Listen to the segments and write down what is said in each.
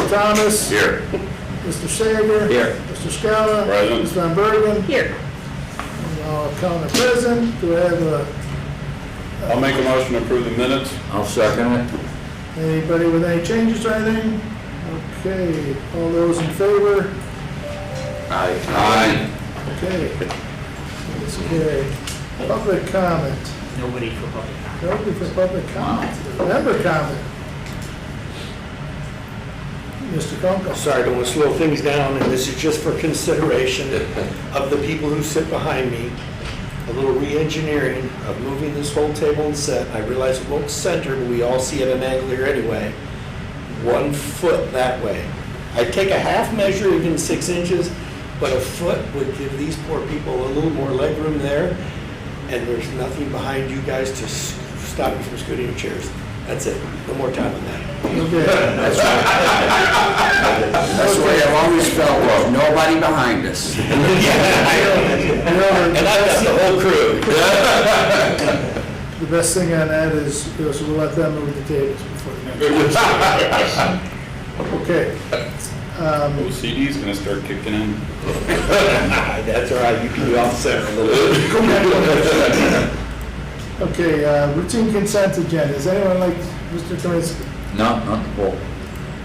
Mr. Thomas. Here. Mr. Sager. Here. Mr. Scala. Present. Ms. Van Bergen. Here. And I'll count it present. Do I have I'll make a motion to approve the minutes. I'll second it. anybody with any changes or anything? Okay, all those in favor? Aye. Okay. That's carried. Public comment. Nobody for public comment. Nobody for public comment. Member comment. Mr. Kunkel. Sorry, I don't want to slow things down, and this is just for consideration of the people who sit behind me. A little re-engineering of moving this whole table and set. I realize it won't center, but we all see it at an angle here anyway. 1 foot that way. I'd take a half measure, even 6 inches, but a foot would give these poor people a little more leg room there, and there's nothing behind you guys to stop you from scooting your chairs. That's it. No more time on that. Okay. That's the way I've always felt, well, nobody behind us. And that's the whole crew. The best thing on that is, we'll let them move the tables before the next. Okay. OCD's gonna start kicking in. That's all right. You can be off center a little bit. Okay, routine consent agenda. Does anyone like Mr. Kaminsky? No, not the poll.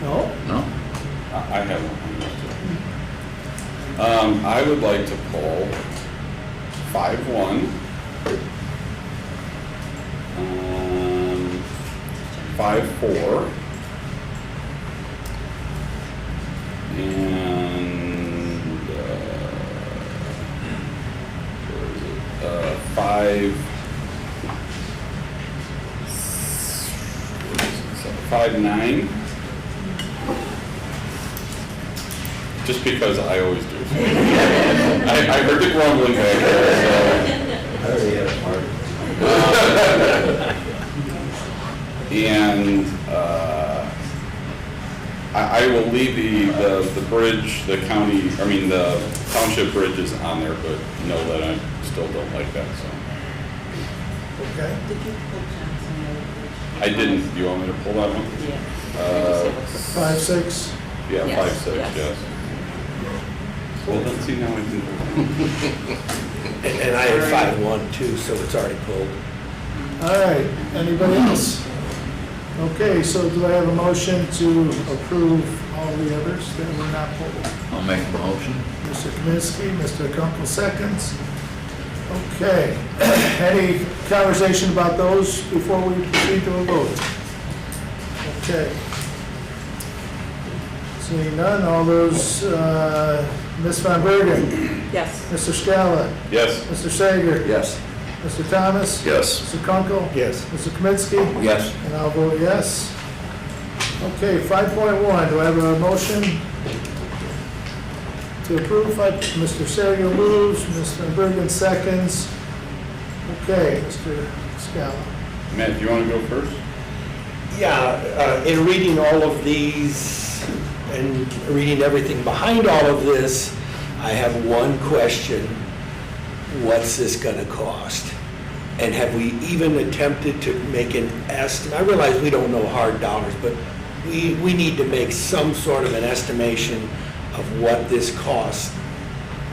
No? No? I have one. I would like to pull 5-1. 5-4. And where is it? 5-9. Just because I always do. I heard the grumbling back there, I already had a part. and I will leave the bridge, the township bridge is on there, but know that I still don't like that, so. Okay. Did you pull Johnson over? I didn't, do you want me to pull that one? Yeah. 5-6. Yeah, Yes, 5-6, yes. yes. Well, let's see now I can. And I had 5-1 too, so it's already pulled. All right, anybody else? Okay, so do I have a motion to approve all the others that were not pulled? I'll make a motion. Mr. Kaminsky, Mr. Kunkel seconds. Okay, any conversation about those before we proceed to a vote? Okay. Seeing none, all those, Ms. Van Bergen, Yes. Mr. Scala, Yes. Mr. Sager, Yes. Mr. Thomas, Yes. Mr. Kunkel, Yes. Mr. Kaminsky, Yes. and I'll vote yes. Okay, 5.1, do I have a motion to approve? Mr. Sager moves, Ms. Van Bergen seconds. Okay, Mr. Scala. Matt, do you want to go first? Yeah, in reading all of these and reading everything behind all of this, I have one question. What's this gonna cost? And have we even attempted to make an estimate? I realize we don't know hard dollars, but we need to make some sort of an estimation of what this costs.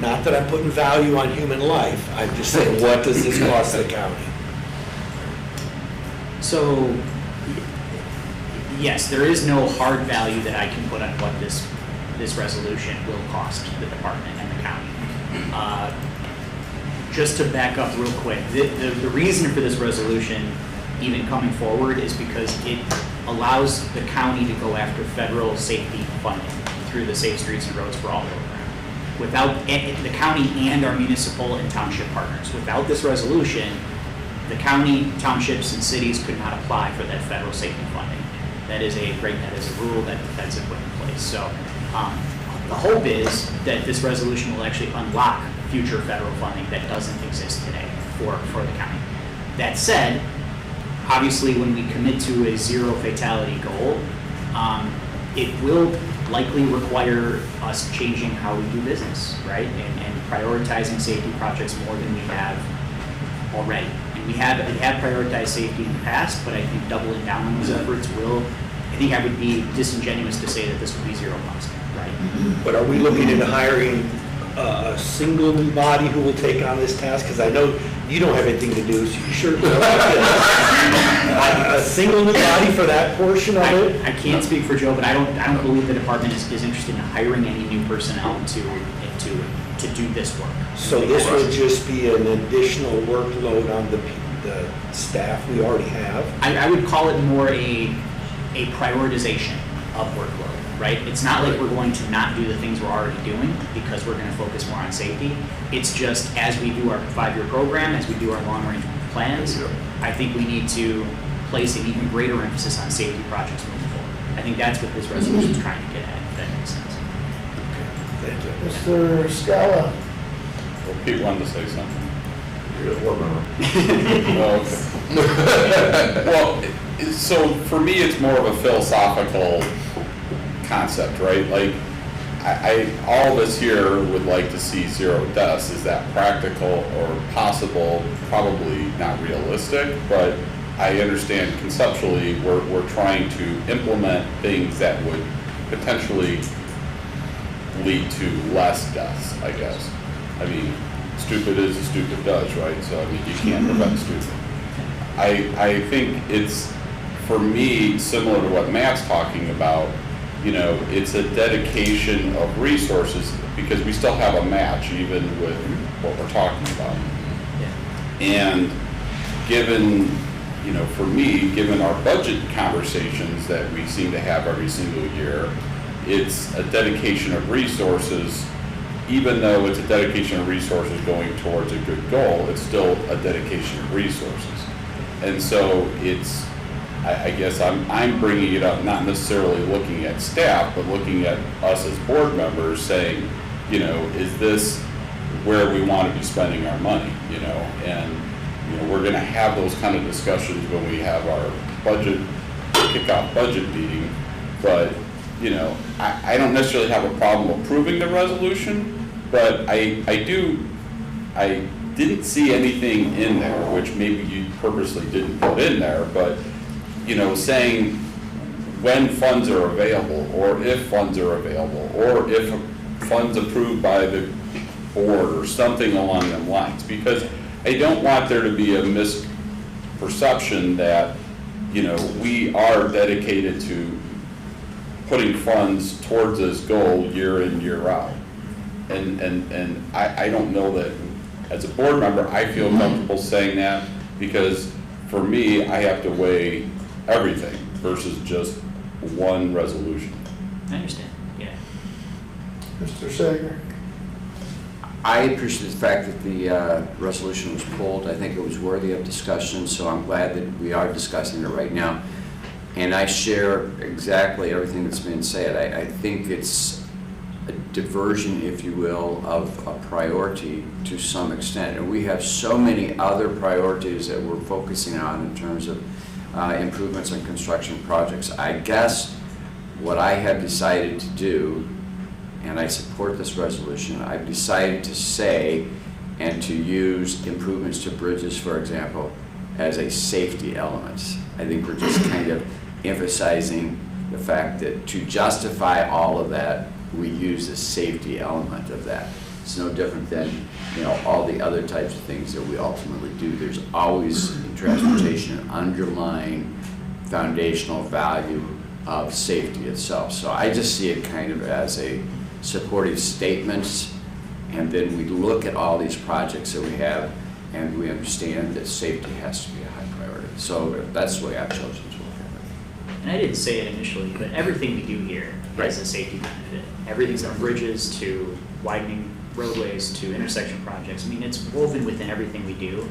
Not that I'm putting value on human life, I'm just saying, what does this cost the county? So, yes, there is no hard value that I can put on what this resolution will cost the department and the county. Just to back up real quick, the reason for this resolution even coming forward is because it allows the county to go after federal safety funding through the Safe Streets and Roads for All program. Without the county and our municipal and township partners, without this resolution, the county, townships, and cities could not apply for that federal safety funding. That is a rule that's put in place. So the hope is that this resolution will actually unlock future federal funding that doesn't exist today for the county. That said, obviously when we commit to a zero fatality goal, it will likely require us changing how we do business, right? And prioritizing safety projects more than we have already. And we have prioritized safety in the past, but I think doubling down on those efforts will I think I would be disingenuous to say that this would be zero cost, right? But are we looking into hiring a single new body who will take on this task? Because I know you don't have anything to do, so you sure will. A single new body for that portion of it? I can't speak for Joe, but I don't believe the department is interested in hiring any new personnel to do this work. So this would just be an additional workload on the staff we already have? I would call it more a prioritization of workload, right? It's not like we're going to not do the things we're already doing because we're going to focus more on safety. It's just as we do our 5-year program, as we do our long-range plans, I think we need to place an even greater emphasis on safety projects moving forward. I think that's what this resolution is trying to get at, if that makes sense. Thank you. Mr. Scala? Well, Pete wanted to say something. You're the board member. Oh, okay. Well, so for me, it's more of a philosophical concept, right? Like, all of us here would like to see zero deaths. Is that practical or possible? Probably not realistic, but I understand conceptually we're trying to implement things that would potentially lead to less deaths, I guess. I mean, stupid is as stupid does, right? So, I mean, you can't prevent stupid. I think it's, for me, similar to what Matt's talking about. You know, it's a dedication of resources because we still have a match even with what we're talking about. And given, you know, for me, given our budget conversations that we seem to have every single year, it's a dedication of resources. Even though it's a dedication of resources going towards a good goal, it's still a dedication of resources. And so it's, I guess I'm bringing it up, not necessarily looking at staff, but looking at us as board members saying, you know, is this where we want to be spending our money, you know? And, you know, we're going to have those kind of discussions when we have our budget, kickoff budget meeting. But, you know, I don't necessarily have a problem approving the resolution, but I didn't see anything in there, which maybe you purposely didn't put in there, but you know, saying when funds are available, or if funds are available, or if funds approved by the board, or something along them lines. Because I don't want there to be a misperception that, you know, we are dedicated to putting funds towards this goal year in, year out. And I don't know that, as a board member, I feel comfortable saying that, because for me, I have to weigh everything versus just one resolution. I understand, yeah. Mr. Sager? I appreciate the fact that the resolution was pulled. I think it was worthy of discussion, so I'm glad that we are discussing it right now. And I share exactly everything that's been said. I think it's a diversion, if you will, of a priority to some extent. And we have so many other priorities that we're focusing on in terms of improvements on construction projects. I guess what I have decided to do, and I support this resolution, I've decided to say and to use improvements to bridges, for example, as a safety element. I think we're just kind of emphasizing the fact that to justify all of that, we use the safety element of that. It's no different than, you know, all the other types of things that we ultimately do. There's always in transportation an underlying foundational value of safety itself. So I just see it kind of as a supportive statement, and then we look at all these projects that we have and we understand that safety has to be a high priority. So that's the way I've chosen to look at it. And I didn't say it initially, but everything we do here has a safety benefit. Everything's from bridges to widening roadways to intersection projects. I mean, it's woven within everything we do.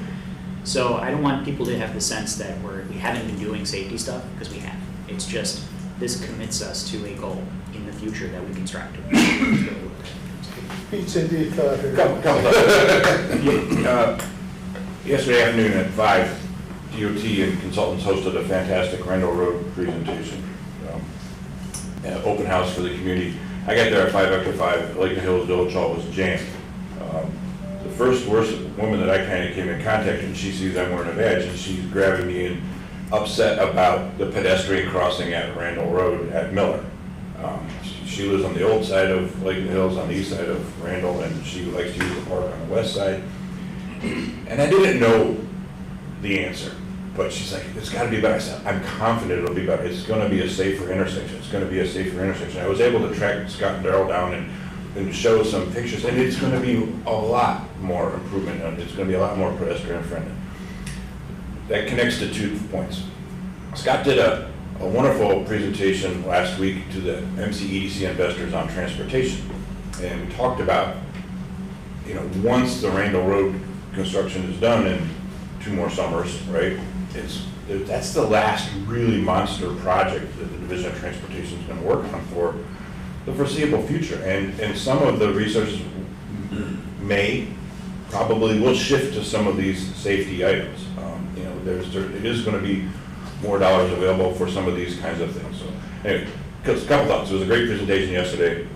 So I don't want people to have the sense that we haven't been doing safety stuff, because we have. It's just, this commits us to a goal in the future that we can strive to. Pete's indeed thought here. Yesterday afternoon at 5, DOT and consultants hosted a fantastic Randall Road presentation, open house for the community. I got there at 5 after 5. Lake Hills Village Hall was jammed. The first woman that I kind of came in contact with, she sees I'm wearing a badge, and she's grabbing me and upset about the pedestrian crossing at Randall Road at Miller. She lives on the old side of Lake Hills, on the east side of Randall, and she likes to use the park on the west side. And I didn't know the answer, but she's like, it's gotta be better. I said, I'm confident it'll be better. It's gonna be a safer intersection. It's gonna be a safer intersection. I was able to track Scott and Darrell down and show some pictures, and it's gonna be a lot more improvement, and it's gonna be a lot more pedestrian friendly. That connects to 2 points. Scott did a wonderful presentation last week to the MCEDC investors on transportation. And we talked about, once the Randall Road construction is done in 2 more summers, right? That's the last really monster project that the Division of Transportation is going to work on for the foreseeable future. And some of the resources probably will shift to some of these safety items. It is going to be more dollars available for some of these kinds of things. So anyway, a couple thoughts. It was a great presentation yesterday.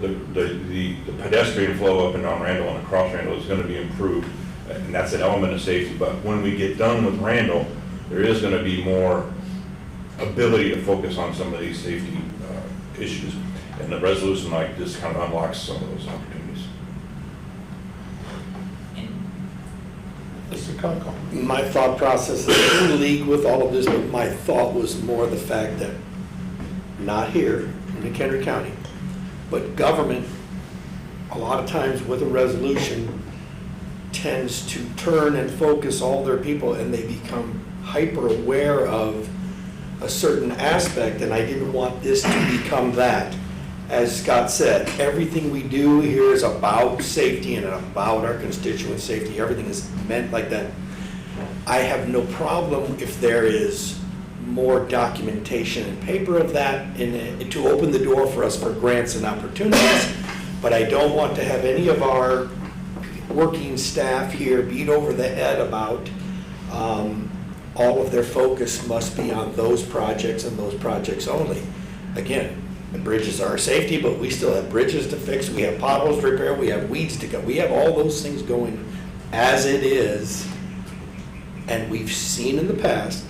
The pedestrian flow up and down Randall and across Randall is going to be improved, and that's an element of safety. But when we get done with Randall, there is going to be more ability to focus on some of these safety issues, and the resolution like this kind of unlocks some of those opportunities. Mr. Kunkel. My thought process is in league with all of this, but my thought was more the fact that, not here in McHenry County, but government, a lot of times with a resolution, tends to turn and focus all their people, and they become hyper aware of a certain aspect, and I didn't want this to become that. As Scott said, everything we do here is about safety and about our constituents' safety. Everything is meant like that. I have no problem if there is more documentation and paper of that to open the door for us for grants and opportunities, but I don't want to have any of our working staff here beat over the head about all of their focus must be on those projects and those projects only. Again, the bridges are our safety, but we still have bridges to fix, we have potholes to repair, we have weeds to go, we have all those things going as it is. And we've seen in the past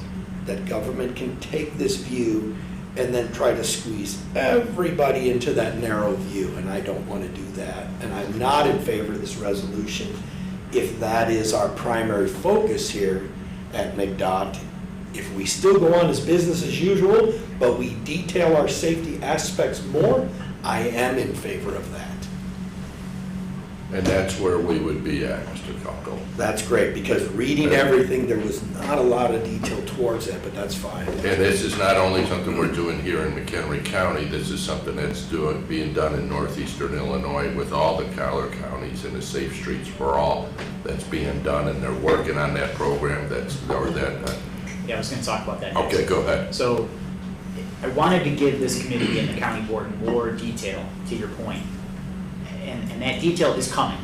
that government can take this view and then try to squeeze everybody into that narrow view, and I don't want to do that. And I'm not in favor of this resolution if that is our primary focus here at McDOT. If we still go on as business as usual, but we detail our safety aspects more, I am in favor of that. And that's where we would be at, Mr. Kunkel. That's great, because reading everything, there was not a lot of detail towards that, but that's fine. And this is not only something we're doing here in McHenry County, this is something that's being done in northeastern Illinois with all the collar counties and the Safe Streets for All that's being done, and they're working on that program Yeah, I was gonna talk about that next. Okay, go ahead. So, I wanted to give this committee and the county board more detail, to your point. And that detail is coming.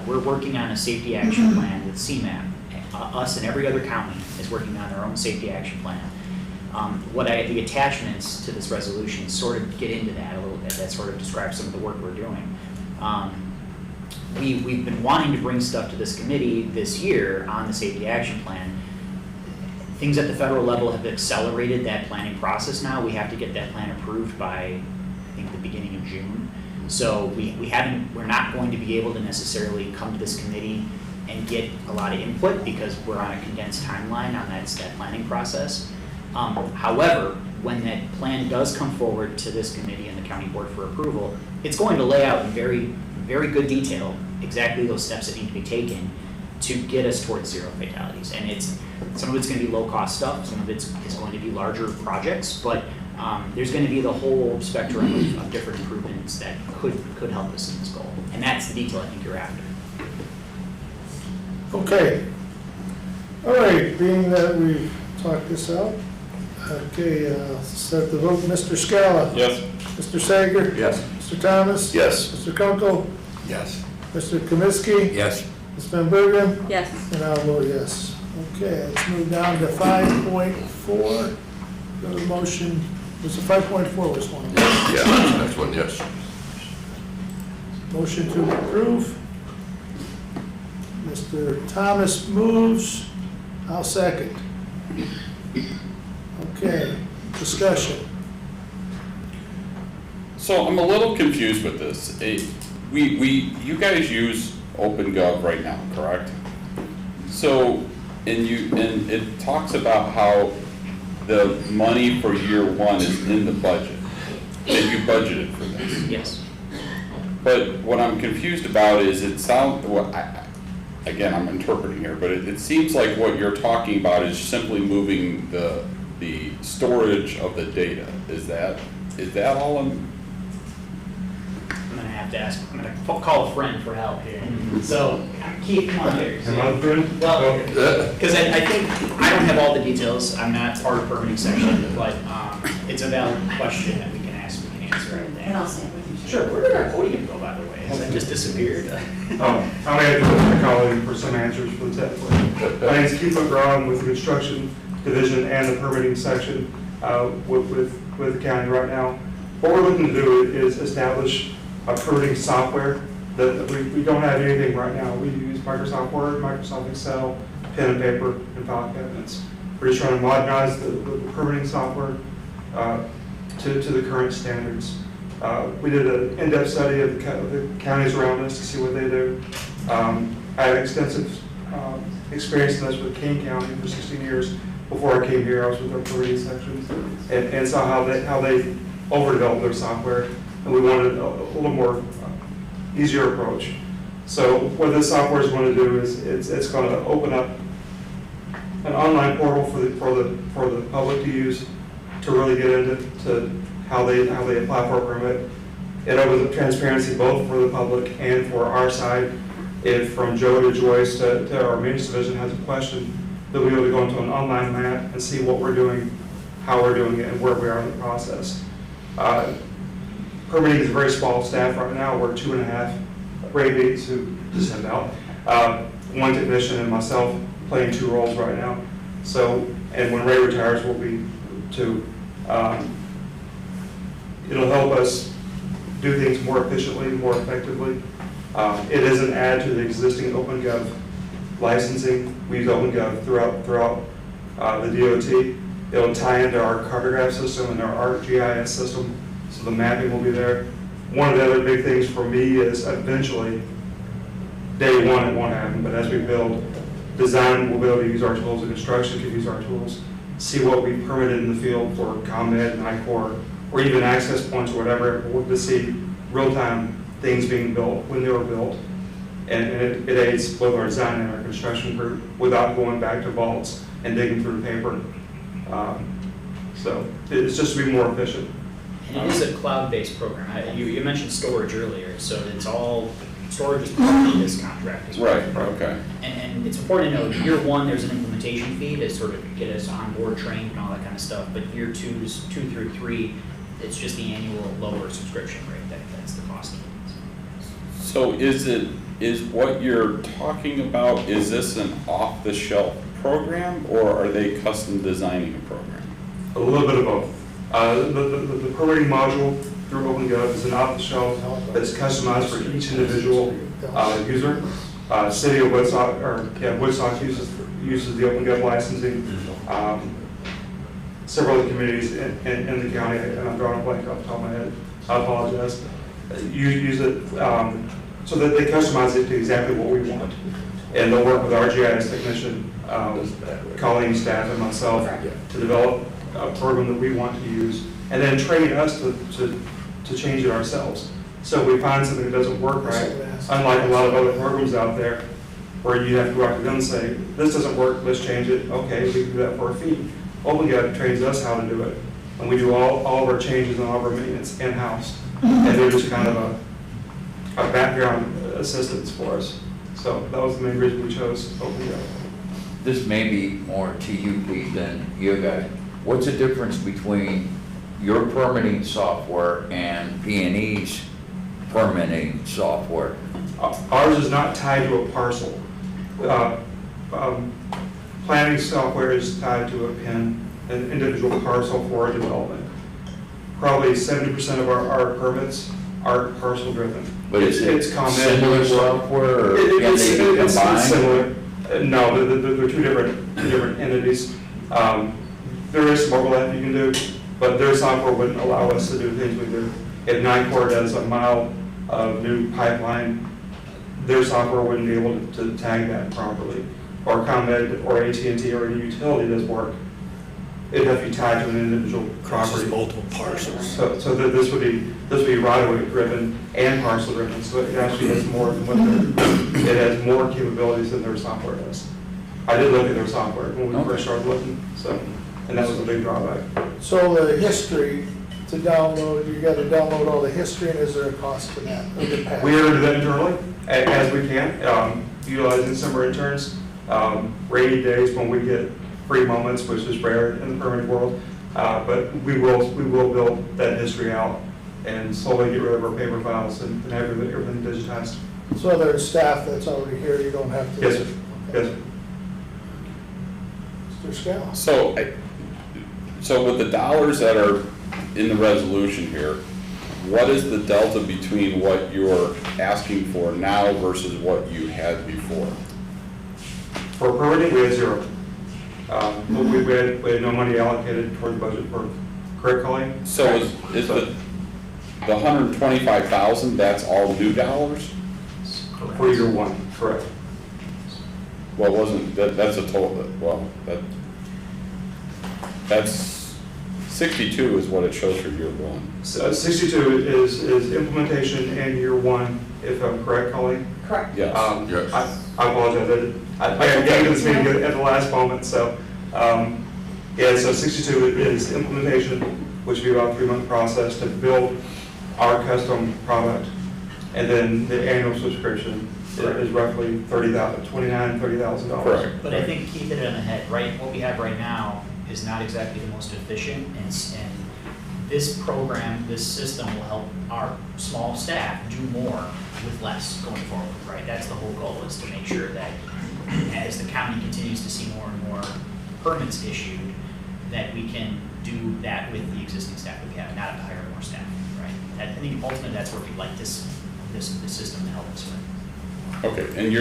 We're working on a safety action plan with CMAP. Us and every other county is working on their own safety action plan. The attachments to this resolution sort of get into that a little bit. That sort of describes some of the work we're doing. We've been wanting to bring stuff to this committee this year on the safety action plan. Things at the federal level have accelerated that planning process now. We have to get that plan approved by, I think, the beginning of June. So we're not going to be able to necessarily come to this committee and get a lot of input because we're on a condensed timeline on that planning process. However, when that plan does come forward to this committee and the county board for approval, it's going to lay out in very, very good detail exactly those steps that need to be taken to get us towards zero fatalities. And some of it's going to be low-cost stuff, some of it's going to be larger projects, but there's going to be the whole spectrum of different improvements that could help us in this goal. And that's the detail I think you're after. Okay. All right, being that we've talked this out, okay, set the vote. Mr. Scala? Yes. Mr. Sager? Yes. Mr. Thomas? Yes. Mr. Kunkel? Yes. Mr. Kaminsky? Yes. Ms. Van Bergen? Yes. And I'll vote yes. Okay, let's move down to 5.4. Go to motion, was it 5.4 was one? Yeah, next one, yes. Motion to approve. Mr. Thomas moves. I'll second. discussion. So I'm a little confused with this. You guys use OpenGov right now, correct? So, and it talks about how the money for year one is in the budget, that you budgeted for this. Yes. But what I'm confused about is again, I'm interpreting here, but it seems like what you're talking about is simply moving the storage of the data. Is that all I'm? I'm gonna have to ask, I'm gonna call a friend for help here. So, Keith, come on here. Am I the friend? Well, because I think, I don't have all the details, I'm not part of permitting section, but it's a valid question that we can ask, we can answer, I think. And I'll stand with you. Sure, where did our podium go, by the way? Has that just disappeared? I'm going to my colleague for some answers for the technical. My name is Keith McGraw, with the construction division and the permitting section with the county right now. What we're looking to do is establish a permitting software that we don't have anything right now. We use Microsoft Word, Microsoft Excel, pen and paper, and file cabinets. We're just trying to modernize the permitting software to the current standards. We did an in-depth study of the counties around us to see what they do. I had extensive experience in this with King County for 16 years. Before I came here, I was with their permitting sections and saw how they overdeveloped their software, and we wanted a little more easier approach. So what this software is going to do is it's going to open up an online portal for the public to use to really get into how they apply for a permit. It opens up transparency both for the public and for our side. If from Joe to Joyce to our maintenance division has a question, they'll be able to go into an online map and see what we're doing, how we're doing it, and where we are in the process. Permitting is a very small staff right now. We're 2.5 Ray who just sent out. One technician and myself playing 2 roles right now. So, and when Ray retires, we'll be 2. It'll help us do things more efficiently, more effectively. It is an add to the existing OpenGov licensing. We use OpenGov throughout the DOT. It'll tie into our cartograph system and our ArcGIS system, so the mapping will be there. One of the other big things for me is eventually, day one it won't happen, but as we build, design will be able to use our tools, and construction can use our tools, see what we permitted in the field for ComEd and I-Corps, or even access points or whatever, to see real-time things being built when they were built. And it aids both our design and our construction group without going back to vaults and digging through the paper. So it's just to be more efficient. And it is a cloud-based program. You mentioned storage earlier, so it's all, storage is part of this contract as well. Right, okay. And it's important to note, year one, there's an implementation fee to sort of get us on board, trained and all that kind of stuff, but year 2 through 3, it's just the annual lower subscription rate, that's the cost of it. So is what you're talking about, is this an off-the-shelf program, or are they custom designing a program? A little bit of both. The permitting module through OpenGov is an off-the-shelf that's customized for each individual user. City of Woodstock, Woodstock uses the OpenGov licensing. Several of the communities in the county, and I'm drawing a blank off the top of my head, I apologize, use it so that they customize it to exactly what we want. And they'll work with our GIS technician, Colleen, staff, and myself to develop a program that we want to use, and then train us to change it ourselves. So if we find something that doesn't work right, unlike a lot of other programs out there, where you have to go out to them and say, this doesn't work, let's change it. Okay, we can do that for a fee. OpenGov trains us how to do it, and we do all of our changes and all of our maintenance in-house, and they're just kind of a background assistance for us. So that was the main reason we chose OpenGov. This may be more to you, Pete, than you guys. What's the difference between your permitting software and P&E's permitting software? Ours is not tied to a parcel. Planning software is tied to a PIN, an individual parcel for a development. Probably 70% of our permits are parcel driven. But it's ComEd. similar software, or can they be It's combined? similar. No, they're two different entities. There is some overlap you can do. but their software wouldn't allow us to do things we do. If Nicor does a mile of new pipeline, their software wouldn't be able to tag that properly. Or ComEd or AT&T or any utility does work, it'd have to be tied to an individual Crosses property. multiple parcels. So that this would be right-of-way driven and parcel driven, so it actually has more than what it has more capabilities than their software does. I did look at their software when we first started looking, so, and that was a big drawback. So the history to download, you gotta download all the history, and is there a cost to that? Or the past? We are do that internally as we can, utilizing summer interns, rainy days when we get free moments, which is rare in the permanent world. But we will build that history out and slowly get rid of our paper files and have everything digitized. So there's staff that's already here, you don't have to? Yes, sir. Yes, sir. Mr. Scala? So with the dollars that are in the resolution here, what is the delta between what you're asking for now versus what you had before? For permitting, we had zero. We had no money allocated toward the budget for correct calling. So is the 125,000, that's all new dollars? For year one, correct. Well, wasn't, that's a total, well, that's 62 is what it shows for year one. 62 is implementation and year one, if I'm correct, Colleen? Correct. Yes. Yes. I apologize, I got to this meeting at the last moment, so, yeah, so 62 is implementation, which would be about a 3-month process to build our custom product, and then the annual subscription is roughly $30,000. Correct. But I think keep it in the head, right? What we have right now is not exactly the most efficient, and this program, this system will help our small staff do more with less going forward, right? That's the whole goal, is to make sure that as the county continues to see more and more permits issued, that we can do that with the existing staff that we have, not have to hire more staff, right? I think ultimately that's where we'd like this system to help us with. Okay, and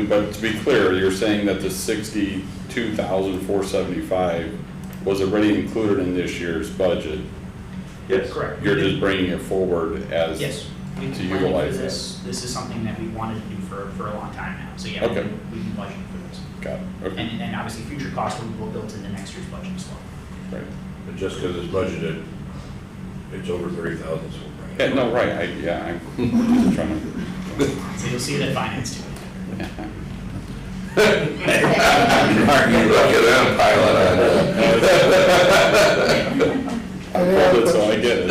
but to be clear, you're saying that the 62,475 was already included in this year's budget. Yes. Correct. You're just bringing it forward as Yes, we've to been planning for utilize this. This is something that we wanted to do for a long time now. So yeah, Okay. we've been budgeting for this. Got it, okay, And obviously future costs will be built into next year's budget as well. right. But just because it's budgeted, it's over 30,000, so we'll bring it. Yeah, no, right, I'm just trying to. So you'll see that finance too. Mark, you look at them piling I pulled it, so I get it.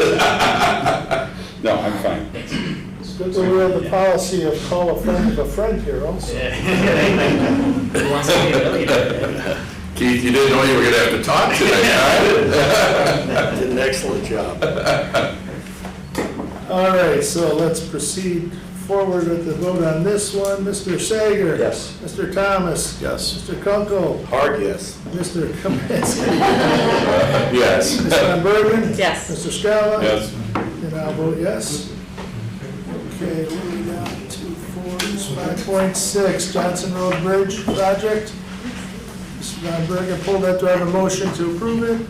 No, I'm fine. It's good that we have the policy of call a friend of a friend here also. Who wants to be a millionaire? Keith, you didn't know you were gonna have to talk tonight, huh? Did an excellent job. All right, so let's proceed forward with the vote on this one. Mr. Sager? Yes. Mr. Thomas? Yes. Mr. Kunkel? Hard yes. Mr. Kaminsky? Yes. Ms. Van Bergen? Yes. Mr. Scala? Yes, And I'll vote yes. Okay, moving down to 5.6, Johnson Road Bridge Project. Ms. Van Bergen pulled that. Do I have a motion to approve it?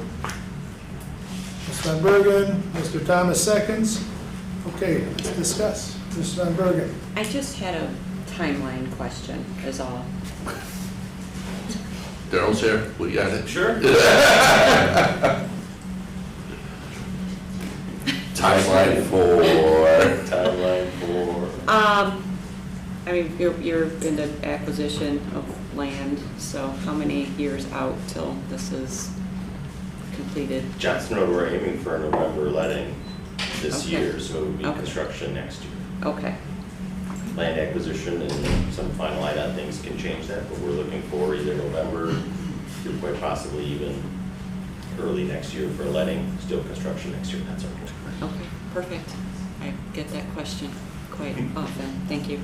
Ms. Van Bergen, Mr. Thomas seconds. Okay, let's discuss. Ms. Van Bergen. I just had a timeline question, is all. Daryl's here, we got it. Sure. Timeline for. I mean, you're into acquisition of land, so how many years out till this is completed? Johnson Road, we're aiming for a November letting this Okay. year, so it would be Okay. construction next year. Okay, Land acquisition and some final IDOT things can change that, but we're looking for either November, or quite possibly even early next year for letting, still construction next year, that's our goal. okay, perfect. I get that question quite often, thank you.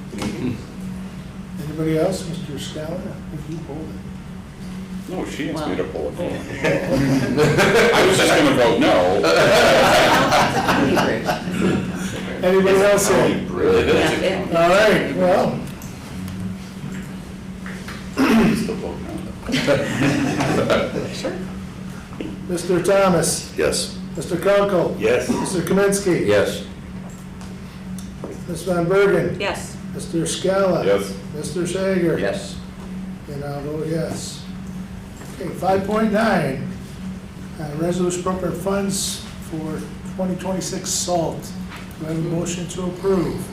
Anybody else? Mr. Scala, if you pulled it. no, she asked me to pull it. Oh. I was just gonna vote no. Anybody else here? All right, well. Still vote no. Sure. Mr. Thomas? Yes. Mr. Kunkel? Yes. Mr. Kaminsky? Yes. Ms. Van Bergen? Yes. Mr. Scala? Yes. Mr. Sager? Yes. And I'll vote yes. Okay, 5.9, resolution appropriate funds for 2026 salt. Do I have a motion to approve?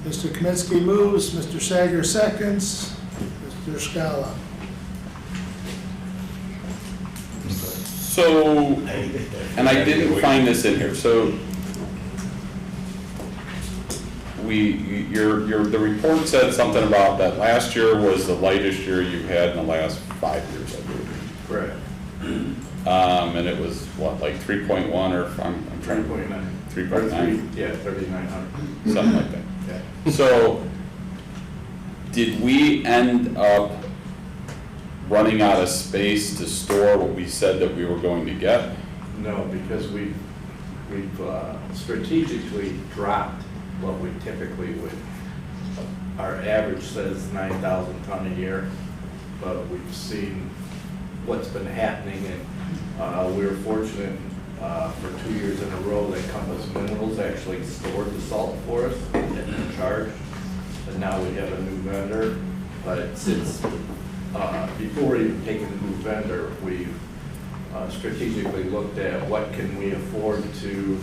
Mr. Kaminsky moves, Mr. Sager seconds, Mr. Scala. So, and I didn't find this in here, so the report said something about that last year was the lightest year you've had in the last 5 years, I believe. Correct. And it was what, like 3.1 or, I'm trying to. 3.9. 3.9, Yeah, 3,900. something like that. Yeah. So, did we end up running out of space to store what we said that we were going to get? No, because we've strategically dropped what we typically would. Our average says 9,000 ton a year, but we've seen what's been happening, and we were fortunate for 2 years in a row that Compass Minerals actually stored the salt for us at no charge. And now we have a new vendor, but since before even taking the new vendor, we've strategically looked at what can we afford to,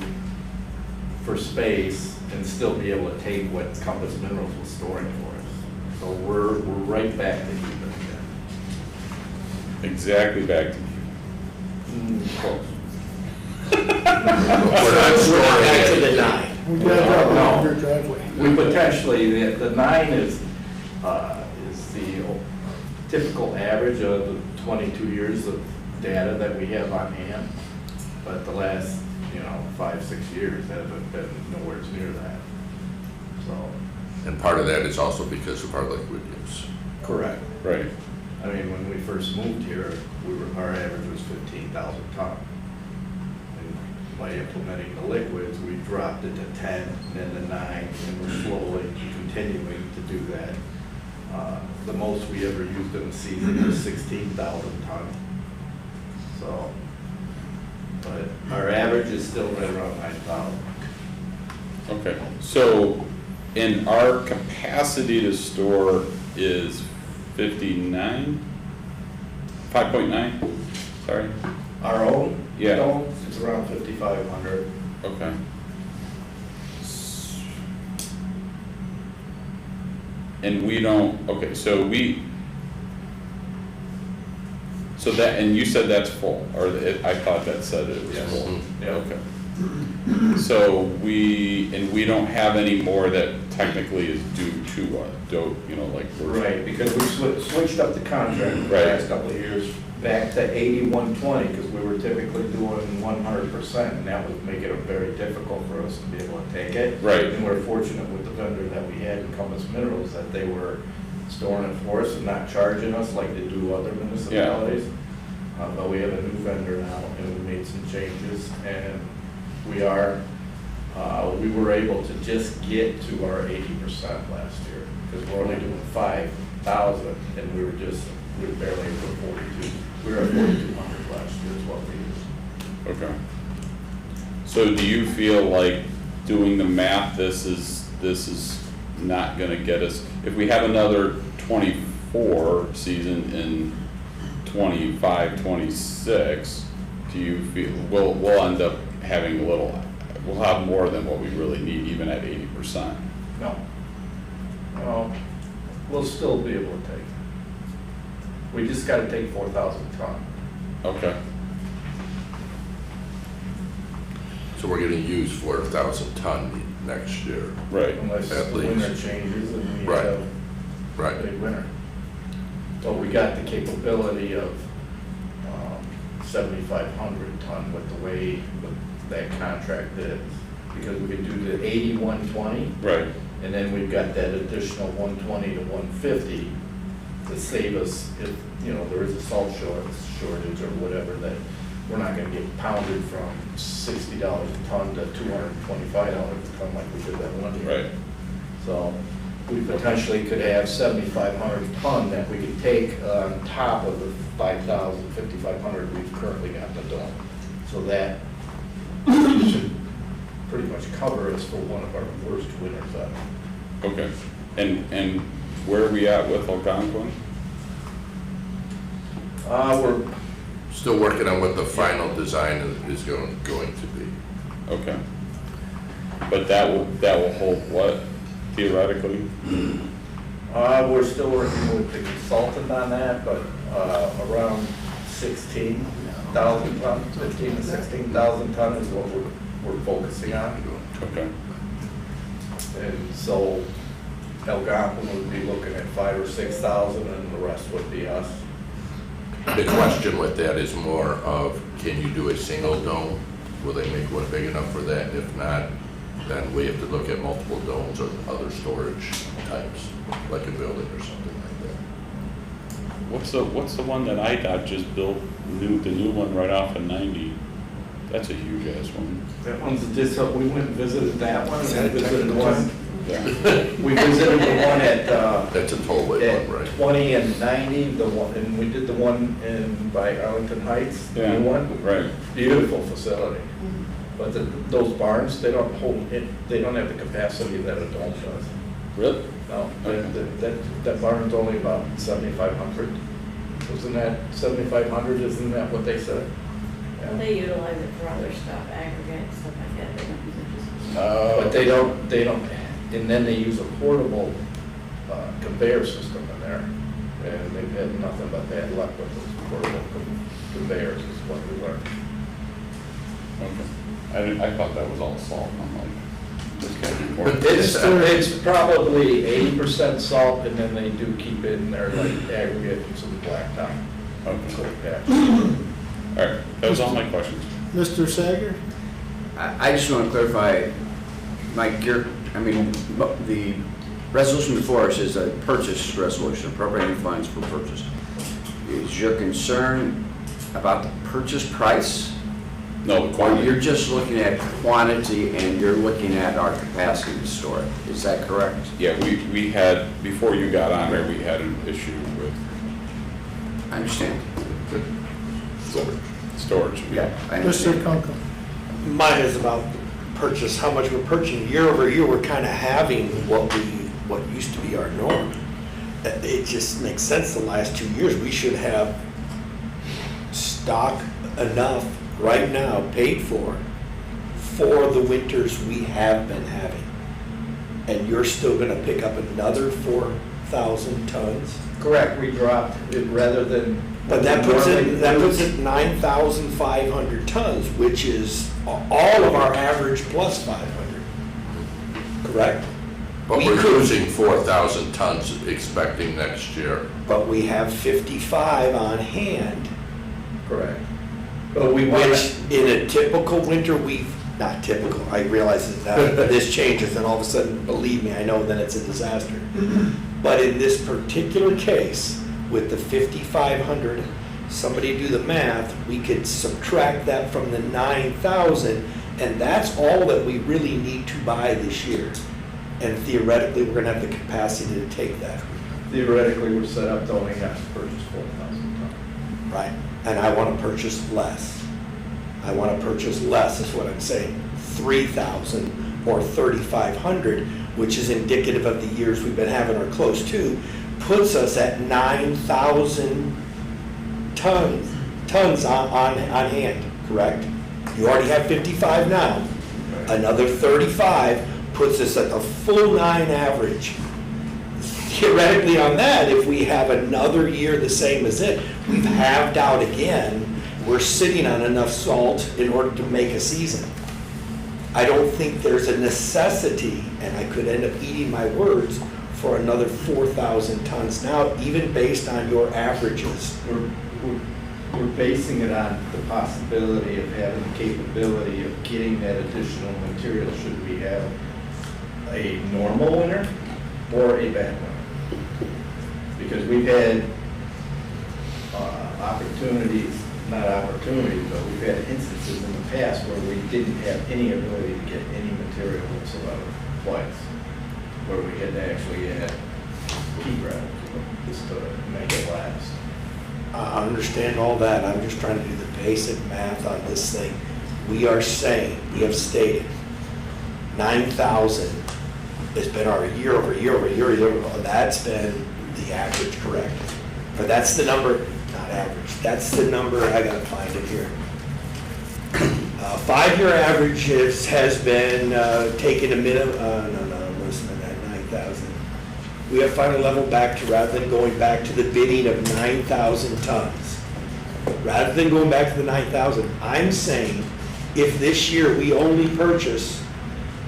for space, and still be able to take what Compass Minerals was storing for us. So we're right back to even again. Exactly back to you. Close. We're not Back to storing the it. 9. We got that No. on your driveway. We potentially, the 9 is the typical average of the 22 years of data that we have on hand. But the last, 5, 6 years haven't been nowhere near that. So. And part of that is also because of our liquid use. Correct. Right. I mean, when we first moved here, our average was 15,000 ton. And by implementing the liquids, we dropped it to 10, then to 9, and we're slowly continuing to do that. The most we ever used in a season was 16,000 ton. So, but our average is still right around 9,000. Okay, so in our capacity to store is 59? 5.9, sorry? Our own? Yeah. No, it's around 5,500. Okay. And we don't, okay, so that, and you said that's full, or I thought that said it was Yes. full. Yeah. Okay. So we don't have any more that technically is due to us, like we're. Right, because we switched up the contract the Right. last couple of years back to 80/120, because we were typically doing 100%, and that was making it very difficult for us to be able to take it. Right. And we're fortunate with the vendor that we had in Compass Minerals, that they were storing it for us and not charging us like they do other municipalities. But we have a new vendor now, and we made some changes, and we were able to just get to our 80% last year, because we're only doing 5,000, and we were barely at 42. We were at 4,200 last year is what we used. Okay. So do you feel like doing the math, this is not gonna get us, if we have another 24 season in 25, 26, do you feel, we'll end up having we'll have more than what we really need even at 80%? No. No, we'll still be able to take. We just gotta take 4,000 ton. Okay, So we're gonna use 4,000 ton next year. right. Unless At the winter least. changes and we Right. have Right. big winter. But we got the capability of 7,500 ton with the way that contract is. Because we could do the 80/120, Right, and then we've got that additional 120 to 150 to save us if, there is a salt shortage or whatever, that we're not gonna get pounded from $60 a ton to $225 a ton like we did that one year. right, So we potentially could have 7,500 ton that we could take on top of the 5,000, 5,500 we've currently got in the dome. So that should pretty much cover us for one of our worst winters ever. Okay, and where are we at with Algonquin? We're, Still working on what the final design is going to be. Okay. But that will hold what theoretically? we're still working with the consultant on that, but, around 16,000 tons, 15 to 16,000 ton is what we're focusing on. Okay. And so Algonquin would be looking at 5,000 or 6,000 and the rest would be us. The question with that is more of, can you do a single dome? Will they make one big enough for that? If not, then we have to look at multiple domes or other storage types, like a building or something like that. What's the one that IDOT just built, the new one right off of 90? That's a huge ass one. That one's just, we went and visited that one, and then visited technical one. Yeah. We visited the one at, That's a tollway at one, right? 20 and 90, the one, and we did the one in, by Arlington Heights, the Yeah, new one. right. Beautiful facility. But those barns, they don't hold, they don't have the capacity that a dome does. Really? No, that barn's only about 7,500. Wasn't that 7,500, isn't that what they said? Well, they utilize it for other stuff, aggregate, stuff like that, they don't use it just. But they don't, and then they use a portable conveyor system in there. And they've had nothing but bad luck with those portable conveyors, is what we learned. Okay. I thought that was all salt. I'm like, this can't be more. It's probably 80% salt, and then they do keep it in there like aggregate and some blacktop. Okay. All right, that was all my questions. Mr. Sager? I just want to clarify, Mike, the resolution before us is a purchase resolution, appropriating funds for purchase. Is your concern about the purchase price? No, the Or quantity. you're just looking at quantity and you're looking at our capacity to store it? Is that correct? Yeah, we had, before you got on there, we had an issue with I understand. storage. Yeah, I Mr. understand. Kunkel? Mine is about purchase, how much we're purchasing. Year over year, we're kind of having what used to be our norm. It just makes sense the last 2 years. We should have stock enough right now paid for the winters we have been having. And you're still gonna pick up another 4,000 tons? Correct, we dropped it rather than. But that puts it 9,500 tons, which is all of our average plus 500. Correct? But We we're could- losing 4,000 tons expecting next year. But we have 55 on hand, Correct. But we want which in a typical winter, not typical, I realize that this changes and all of a sudden, believe me, I know then it's a disaster. But in this particular case, with the 5,500, somebody do the math, we could subtract that from the 9,000, and that's all that we really need to buy this year. And theoretically, we're gonna have the capacity to take that, theoretically, we're set up to only have to purchase 4,000 tons. right? And I wanna purchase less. I wanna purchase less, is what I'm saying, 3,000 or 3,500, which is indicative of the years we've been having or close to, puts us at 9,000 tons on hand, correct? You already have 55 now. Another 35 puts us at the full 9 average. Theoretically on that, if we have another year the same as it, we've halved out again, we're sitting on enough salt in order to make a season. I don't think there's a necessity, and I could end up eating my words, for another 4,000 tons now, even based on your averages. We're basing it on the possibility of having the capability of getting that additional material should we have a normal winter or a bad winter. Because we've had but we've had instances in the past where we didn't have any ability to get any material whatsoever twice, where we had to actually add heat rattle just to make it last. I understand all that, I'm just trying to do the basic math on this thing. we are saying, we have stated, 9,000 has been our year over year over year, that's been the average, correct? Or that's the number, not average, that's the number, I gotta find it here. 5-year average has been taken a minimum, listen to that, 9,000. We have finally leveled back to, rather than going back to the bidding of 9,000 tons, rather than going back to the 9,000, I'm saying if this year we only purchase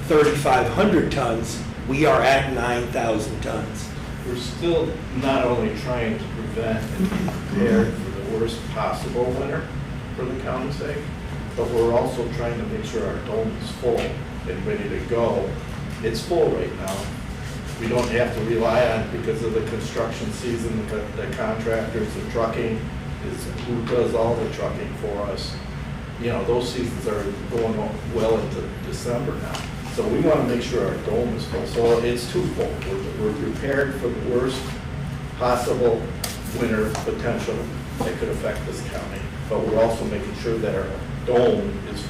3,500 tons, we are at 9,000 tons. We're still not only trying to prevent and be prepared for the worst possible winter for the county's sake, but we're also trying to make sure our dome is full and ready to go. It's full right now. We don't have to rely on it because of the construction season, the contractors, the trucking, is who does all the trucking for us. You know, those seasons are going well into December now. So we want to make sure our dome is full. So it's twofold. We're prepared for the worst possible winter potential that could affect this county, but we're also making sure that our dome is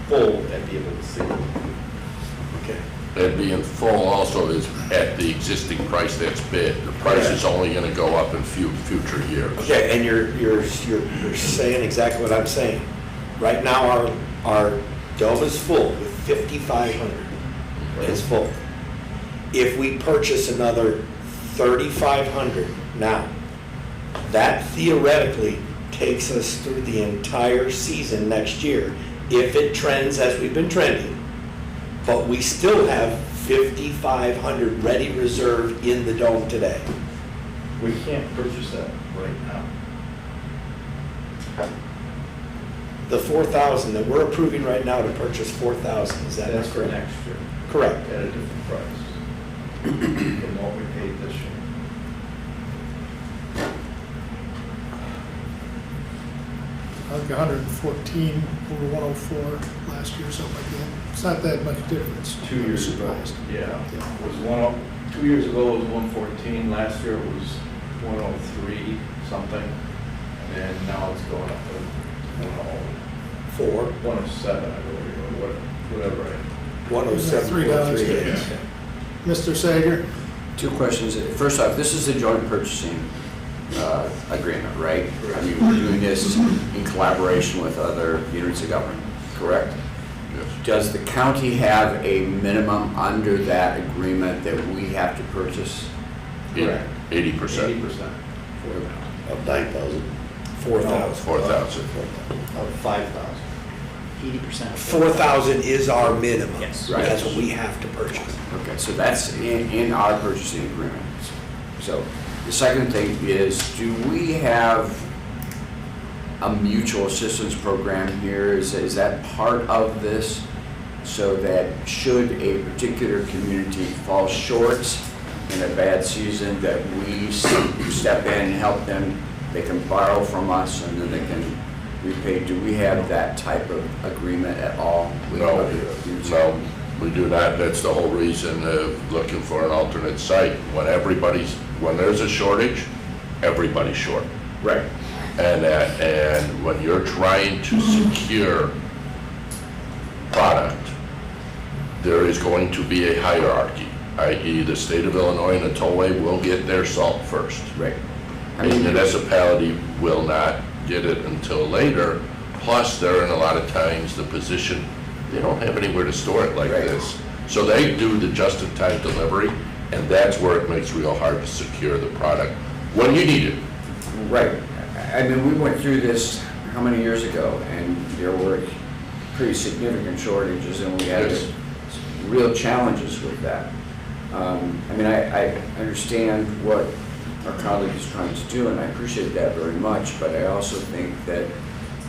full and be able to see it. Okay. And being full also is at the existing price that's bid. The price is only gonna go up in future years. Okay, and you're saying exactly what I'm saying. Right now, our dome is full with 5,500. It's full. If we purchase another 3,500 now, that theoretically takes us through the entire season next year, if it trends as we've been trending. But we still have 5,500 ready reserved in the dome today. We can't purchase that right now. The 4,000 that we're approving right now to purchase 4,000, is that That's for correct? next year, Correct. at a different price from what we paid this year. I think 114 over 104 last year, something like that. It's not that much difference. 2 years I'm ago, surprised. yeah, it was 2 years ago it was 114, last year it was 103 something, and now it's going up to 107, I believe, or whatever. 107, $3. Mr. Sager? 2 questions. First off, this is a joint purchasing agreement, right? I mean, we're doing this in collaboration with other units of government, correct? Yes. Does the county have a minimum under that agreement that we have to purchase? Correct. 80%. 80%. Of 9,000. 4,000. 4,000. Of 5,000. 80%. 4,000 is our minimum. Yes. Right. That's what we have to purchase. Okay, so that's in our purchasing agreement. So the second thing is, do we have a mutual assistance program here? Is that part of this? So that should a particular community fall short in a bad season, that we step in and help them, they can borrow from us and then they can repay? Do we have that type of agreement at all? No, we do not. That's the whole reason of looking for an alternate site. When there's a shortage, everybody's short. Right. And when you're trying to secure product, there is going to be a hierarchy, i.e. the state of Illinois and the tollway will get their salt first. Right. And the municipality will not get it until later. Plus, they're in a lot of times the position, they don't have anywhere to store it like Right. this. So they do the just-in-time delivery, and that's where it makes real hard to secure the product when you need it. Right. I mean, we went through this how many years ago, and there were pretty significant shortages, and we had Yes. real challenges with that. I mean, I understand what our colleague is trying to do, and I appreciate that very much, but I also think that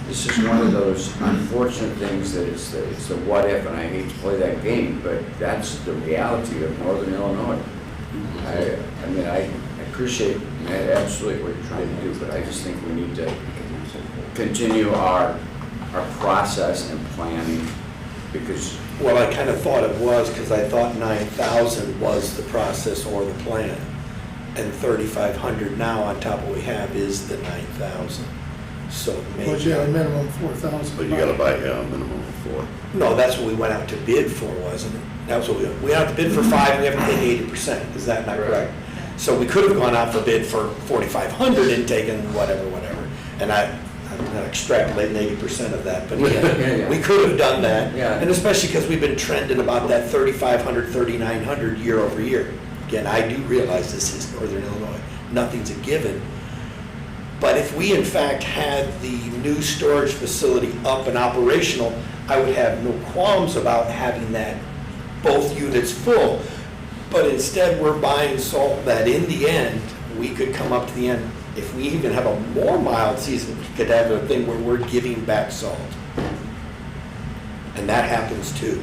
this is one of those unfortunate things that it's the what if, and I hate to play that game, but that's the reality of Northern Illinois. I mean, I appreciate absolutely what you're trying to do, but I just think we need to continue our process and planning, because Well, I kind of thought it was, because I thought 9,000 was the process or the plan. And 3,500 now on top of what we have is the 9,000. So maybe. But you have a minimum 4,000. But you gotta buy a minimum of 4. No, that's what we went out to bid for, wasn't it? That's what we went out to bid for 5, we have to pay 80%, is that not correct? So we could have gone out for bid for 4,500 and taken whatever. And I'm not extrapolating 80% of that, but yeah, we could have done that. Yeah. And especially because we've been trending about that 3,500, 3,900 year over year. Again, I do realize this is Northern Illinois, nothing's a given. But if we in fact had the new storage facility up and operational, I would have no qualms about having that, both units full. But instead, we're buying salt that in the end, we could come up to the end. If we even have a more mild season, we could have a thing where we're giving back salt. And that happens too.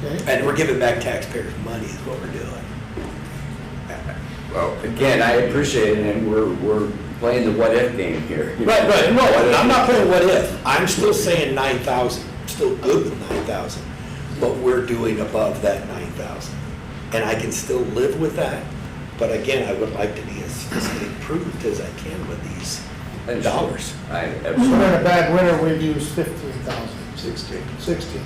Okay. And we're giving back taxpayers' money is what we're doing. Well, again, I appreciate it, and we're playing the what-if game here. Right, no, and I'm not playing what if. I'm still saying 9,000, still good with 9,000, but we're doing above that 9,000. And I can still live with that, but again, I would like to be as fiscally prudent as I can with these dollars. So in a bad winter, we'd use 15,000. 16.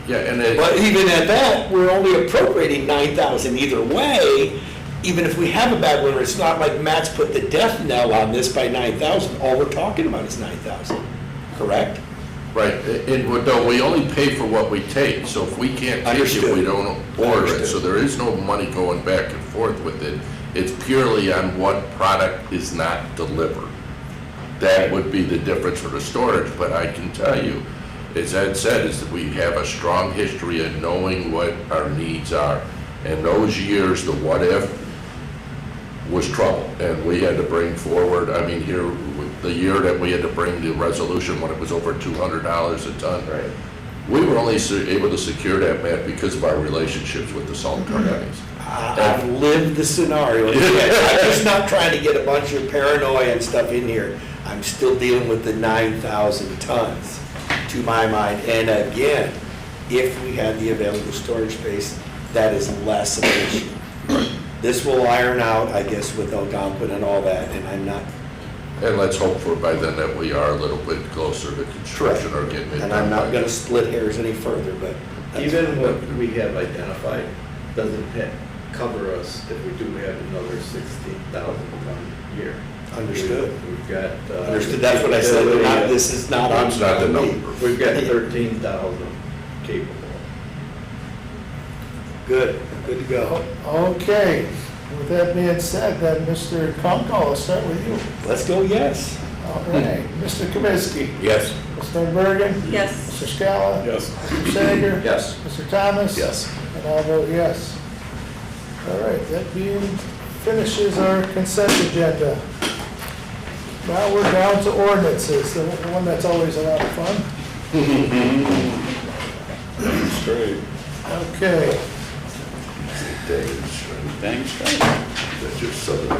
Yeah, and But even at that, we're only appropriating 9,000 either way. Even if we have a bad winter, it's not like Matt's put the death knell on this by 9,000. All we're talking about is 9,000, correct? right, and we only pay for what we take, so if we can't take it, Understood. we don't order it. Understood. So there is no money going back and forth with it. It's purely on what product is not delivered. That would be the difference for the storage, but I can tell you, as Ed said, is that we have a strong history of knowing what our needs are. And those years, the what if was trouble, and we had to bring forward, I mean, here, the year that we had to bring the resolution when it was over $200 a ton. Right. We were only able to secure that, Matt, because of our relationships with the salt companies. I've lived the scenario. I'm just not trying to get a bunch of paranoia and stuff in here. I'm still dealing with the 9,000 tons, to my mind. And again, if we had the available storage space, that is less of an issue. This will iron out, I guess, with Algonquin and all that, and I'm not. And let's hope for by then that we are a little bit closer to construction or getting it done. And I'm not going to split hairs any further, but. Even what we have identified doesn't cover us if we do have another 16,000 ton year. Understood. We've got. Understood, that's what I said, we're not- this is not on. That's not the number. We've got 13,000 capable. Good to go. Okay, with that being said, then, Mr. Kunkel, I'll start with you. Let's go, yes. All right, Mr. Kaminsky. Yes. Ms. Van Bergen. Yes. Mr. Scala. Yes. Mr. Sager. Yes. Mr. Thomas. Yes. And I'll vote yes. All right, that being finishes our consent agenda. Now we're down to ordinances, the one that's always a lot of fun. Straight. Okay, Dang straight. That's just something.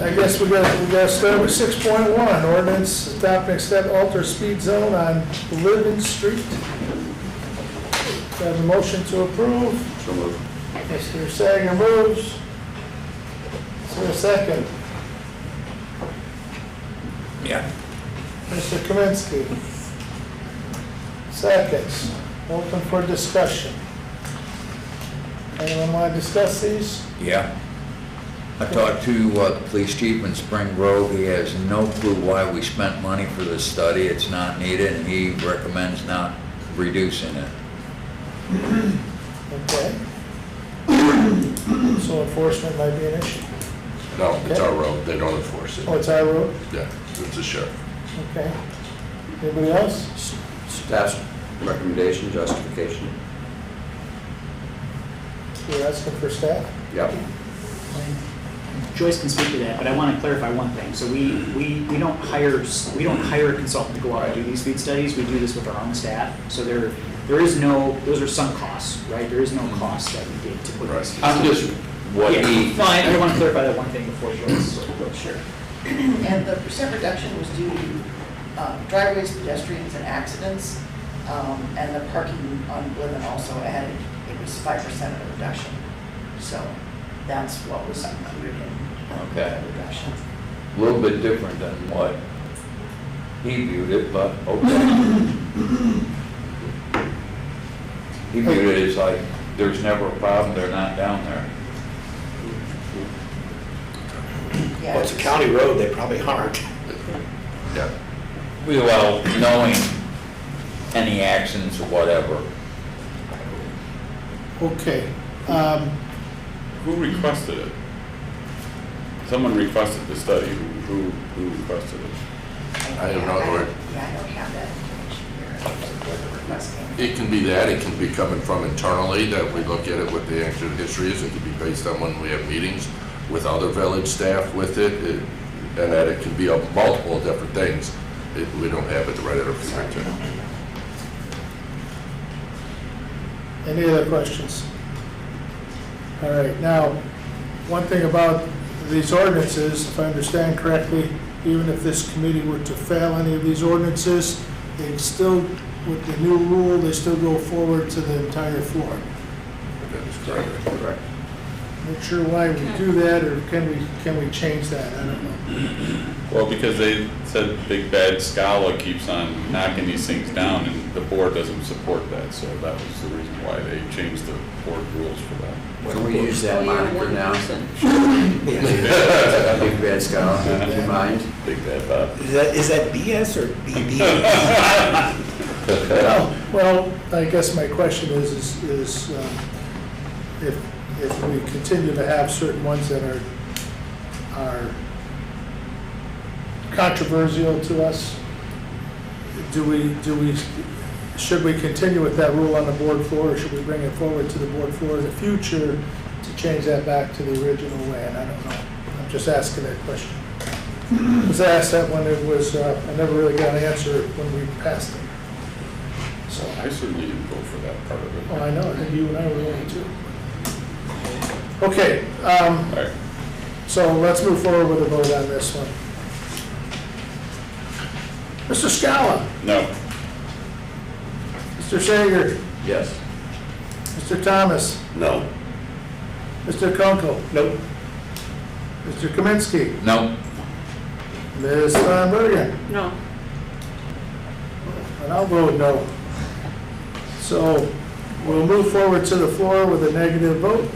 I guess we gotta start with 6.1, ordinance adopting extend alter speed zone on Linden Street. Do I have a motion to approve? So moved. Mr. Sager moves. Is there a second? Yeah. Mr. Kaminsky. Seconds. Open for discussion. Anyone want to discuss these? Yeah. I talked to the police chief in Spring Grove. He has no clue why we spent money for this study. It's not needed, and he recommends not reducing it. Okay. So enforcement might be an issue. No, it's our road, they don't enforce it. Oh, it's our road? Yeah, it's a sheriff. Okay. Anybody else? Staff's recommendation, justification. You're asking for staff? Yep. Joyce can speak to that, but I want to clarify one thing. So we don't hire a consultant to go out and do these speed studies. We do this with our own staff. So there is no, those are sunk costs, right? There is no cost that we did to put this. I'm just, what Yeah, he, no, I want to clarify that one thing before Joyce. Sure. And the percent reduction was due to driveways, pedestrians, and accidents. And the parking on Bliven also added, it was 5% of the reduction. So that's what was included in the reduction. a little bit different than what he viewed it, but okay. He viewed it as like, there's never a problem, they're not down there. Yeah, Well, it's a county road, they probably aren't. Yeah. Well, knowing any accidents or whatever. Okay. Who requested it? Someone requested the study. Who requested it? I don't know, Lord. Yeah, I don't have that information here. Where the request came from. It can be that, it can be coming from internally, that we look at it, what the actual history is. It could be based on when we have meetings with other village staff with it, and that it can be of multiple different things. We don't have it right at our fingertips. Any other questions? All right, now, one thing about these ordinances, if I understand correctly, even if this committee were to fail any of these ordinances, they still, with the new rule, they still go forward to the entire floor. That is correct. Correct. Not sure why we do that, or can we change that? I don't know. Well, because they said Big Bad Scala keeps on knocking these things down, and the board doesn't support that, so that was the reason why they changed the board rules for that. Can we use that Oh, you're moniker one now? person. Big bad Scala, in your mind? Big Bad Bob. Is that BS or BB? Well, I guess my question is if we continue to have certain ones that are controversial to us, should we continue with that rule on the board floor, or should we bring it forward to the board floor in the future to change that back to the original way? And I don't know. I'm just asking that question. I was asked that when it was, I never really got an answer when we passed it. So, I certainly didn't vote for that part of it. well, I know, I think you and I were going to. Okay, All right. so let's move forward with a vote on this one. Mr. Scala, No. Mr. Sager, Yes. Mr. Thomas, No. Mr. Kunkel, Nope. Mr. Kaminsky, No, Ms. Van Bergen, No, and I'll vote no. So we'll move forward to the floor with a negative vote.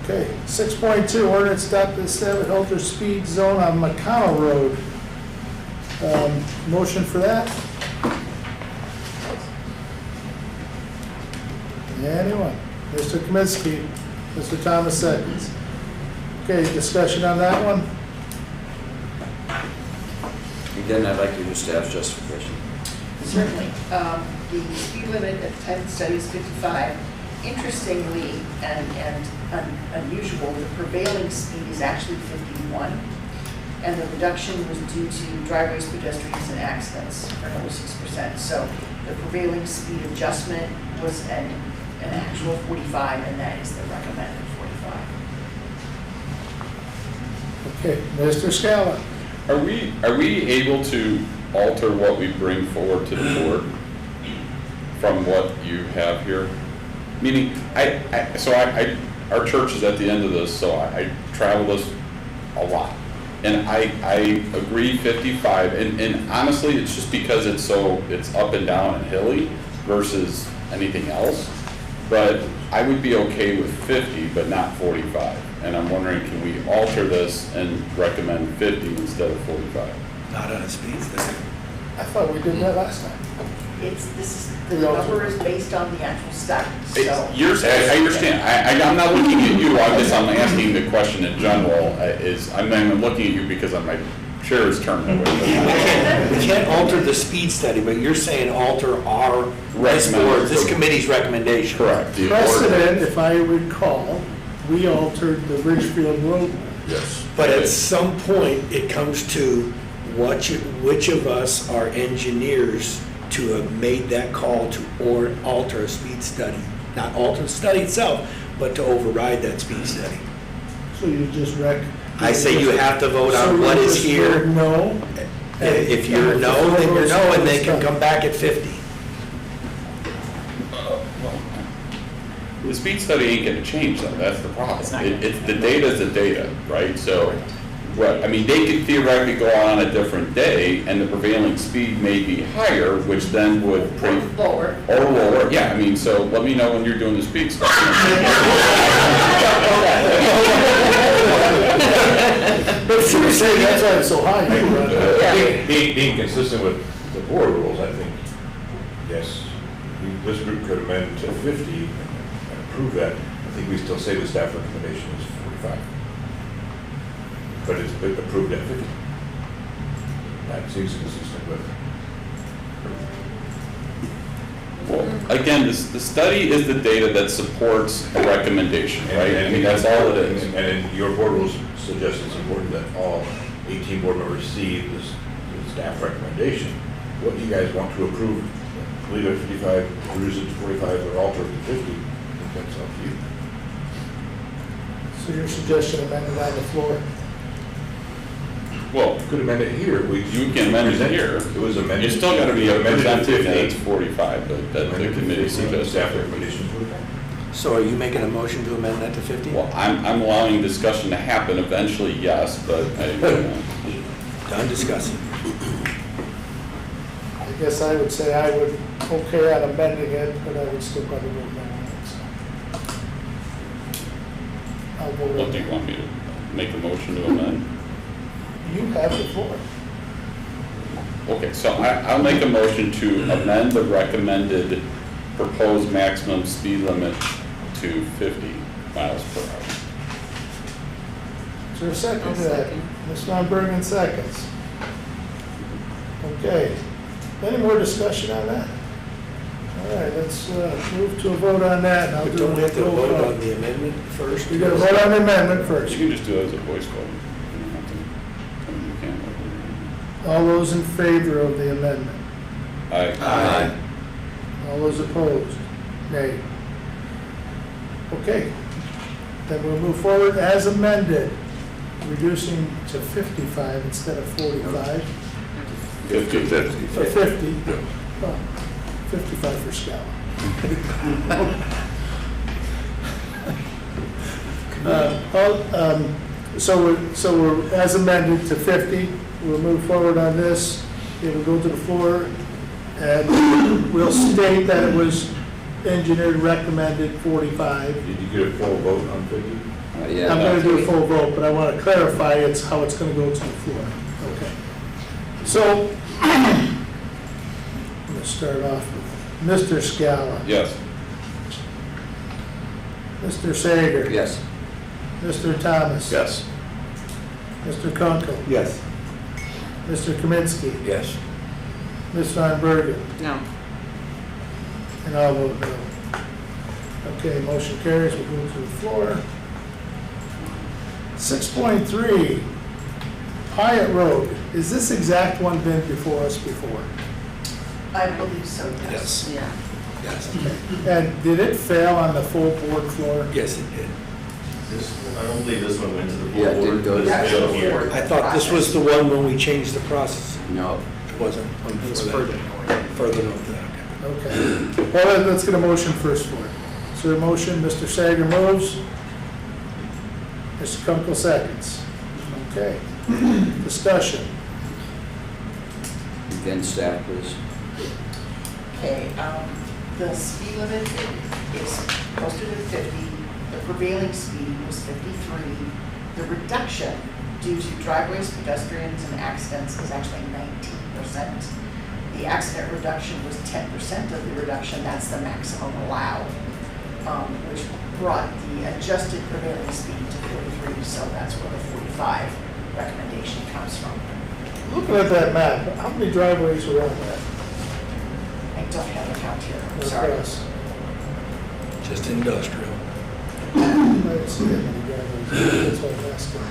Okay, 6.2, ordinance adopt the establish alter speed zone on McConnell Road. Motion for that? Anyone? Mr. Kaminsky, Mr. Thomas seconds. Okay, discussion on that one? Again, I'd like to hear staff's justification. Certainly. The speed limit at the time of the study is 55. Interestingly and unusual, the prevailing speed is actually 51. And the reduction was due to driveways, pedestrians, and accidents for another 6%. So the prevailing speed adjustment was an actual 45, and that is the recommended 45. Okay, Mr. Scala. Are we able to alter what we bring forward to the board from what you have here? Meaning, our church is at the end of this, so I travel this a lot. And I agree 55, and honestly, it's just because it's up and down and hilly versus anything else. But I would be okay with 50, but not 45. And I'm wondering, can we alter this and recommend 50 instead of 45? Not on a speed study. I thought we did that last time. The number is based on the actual study, so. I understand. I'm not looking at you, I'm asking the question in general, I'm looking at you because my chair is turned that way. We can't alter the speed study, but you're saying alter this committee's recommendation. Correct. Precedent, if I recall, we altered the Ridgefield Road. Yes. But at some point, it comes to which of us are engineers to have made that call to alter a speed study. Not alter the study itself, but to override that speed study. So you just I say you have to vote on what is here. No. If you're no, then you're no, and they can come back at 50. The speed study ain't gonna change though, that's the problem. It's not gonna- It's, the data's the data, right? So, what, I mean, they could theoretically go on a different day and the prevailing speed may be higher, which then would Lower. or lower, yeah, I mean, so let me know when you're doing the speed study. But she was saying that's why it's so high. You run it. Being consistent with the board rules, I think, yes, this group could amend to 50 and approve that. I think we still say the staff recommendation is 45. But it's been approved at 50. That seems consistent with. Well, again, the study is the data that supports a recommendation, right? I mean, that's all it is. And in your board rules suggest it's important that all 18 board members see this the staff recommendation. What do you guys want to approve? Leave it at 55, reduce it to 45, or alter it to 50? I think that's up to you. So your suggestion amended on the floor? Well, You could amend it here. you can amend it here. It was amended. You still gotta be amended to presented that 50. it's 45, but that the Amended to committee 50, suggests. Staff recommendation is 45. So are you making a motion to amend that to 50? Well, I'm allowing discussion to happen eventually, yes, but Done discussing. I guess I would say I would okay on amending it, but I would still probably vote no on it. So I'll vote what on do you it. want me to make a motion to amend? You have the floor. Okay, so I'll make a motion to amend the recommended proposed maximum speed limit to 50 miles per hour. Is there a second I'll to that? second. Ms. Von Bergen seconds. Okay. Any more discussion on that? All right, let's move to a vote on that. and I'll But do don't we have to roll vote call. on the amendment first? We got to vote on the amendment first. You can just do it as a voice vote. You don't have to- I mean, you can't. All those in favor of the amendment? Aye. All those opposed? Nay. Okay. Then we'll move forward as amended, reducing to 55 instead of 45, 50. or 50. Well, 55 for Scala. So we're as amended to 50. We'll move forward on this. It'll go to the floor, and we'll state that it was engineered recommended 45. Did you get a full vote on 50? Yeah. I'm gonna do a full vote, but I want to clarify it's how it's gonna go to the floor. Okay. So, I'm gonna start off with Mr. Scala. Yes. Mr. Sager. Yes. Mr. Thomas. Yes. Mr. Kunkel. Yes. Mr. Kaminsky. Yes. Ms. Von Bergen. No. And I'll vote no. Okay, motion carries. We'll move to the floor. 6.3, Hyatt Road. Is this exact one been before us before? I believe so, yes. Yeah. Yes. And did it fail on the full board floor? Yes, it did. I don't believe this one went to the full Yeah, it board. didn't go to This the bill full here. board. I thought this was the one when we changed the process. No. It wasn't. It's Further further north. Further north, okay. Okay. Well, let's get a motion first for it. So a motion, Mr. Sager moves. Mr. Kunkel seconds. Okay. Discussion. Again, staff, please. Okay, the speed limit is posted at 50, the prevailing speed was 53. The reduction due to driveways, pedestrians, and accidents is actually 19%. The accident reduction was 10% of the reduction, that's the maximum allowed, which brought the adjusted prevailing speed to 43, so that's where the 45 recommendation comes from. Looking at that map, how many driveways are on that? I don't have a count here, I'm sorry. Across? Just industrial. I don't see that many driveways. That's what I'm asking.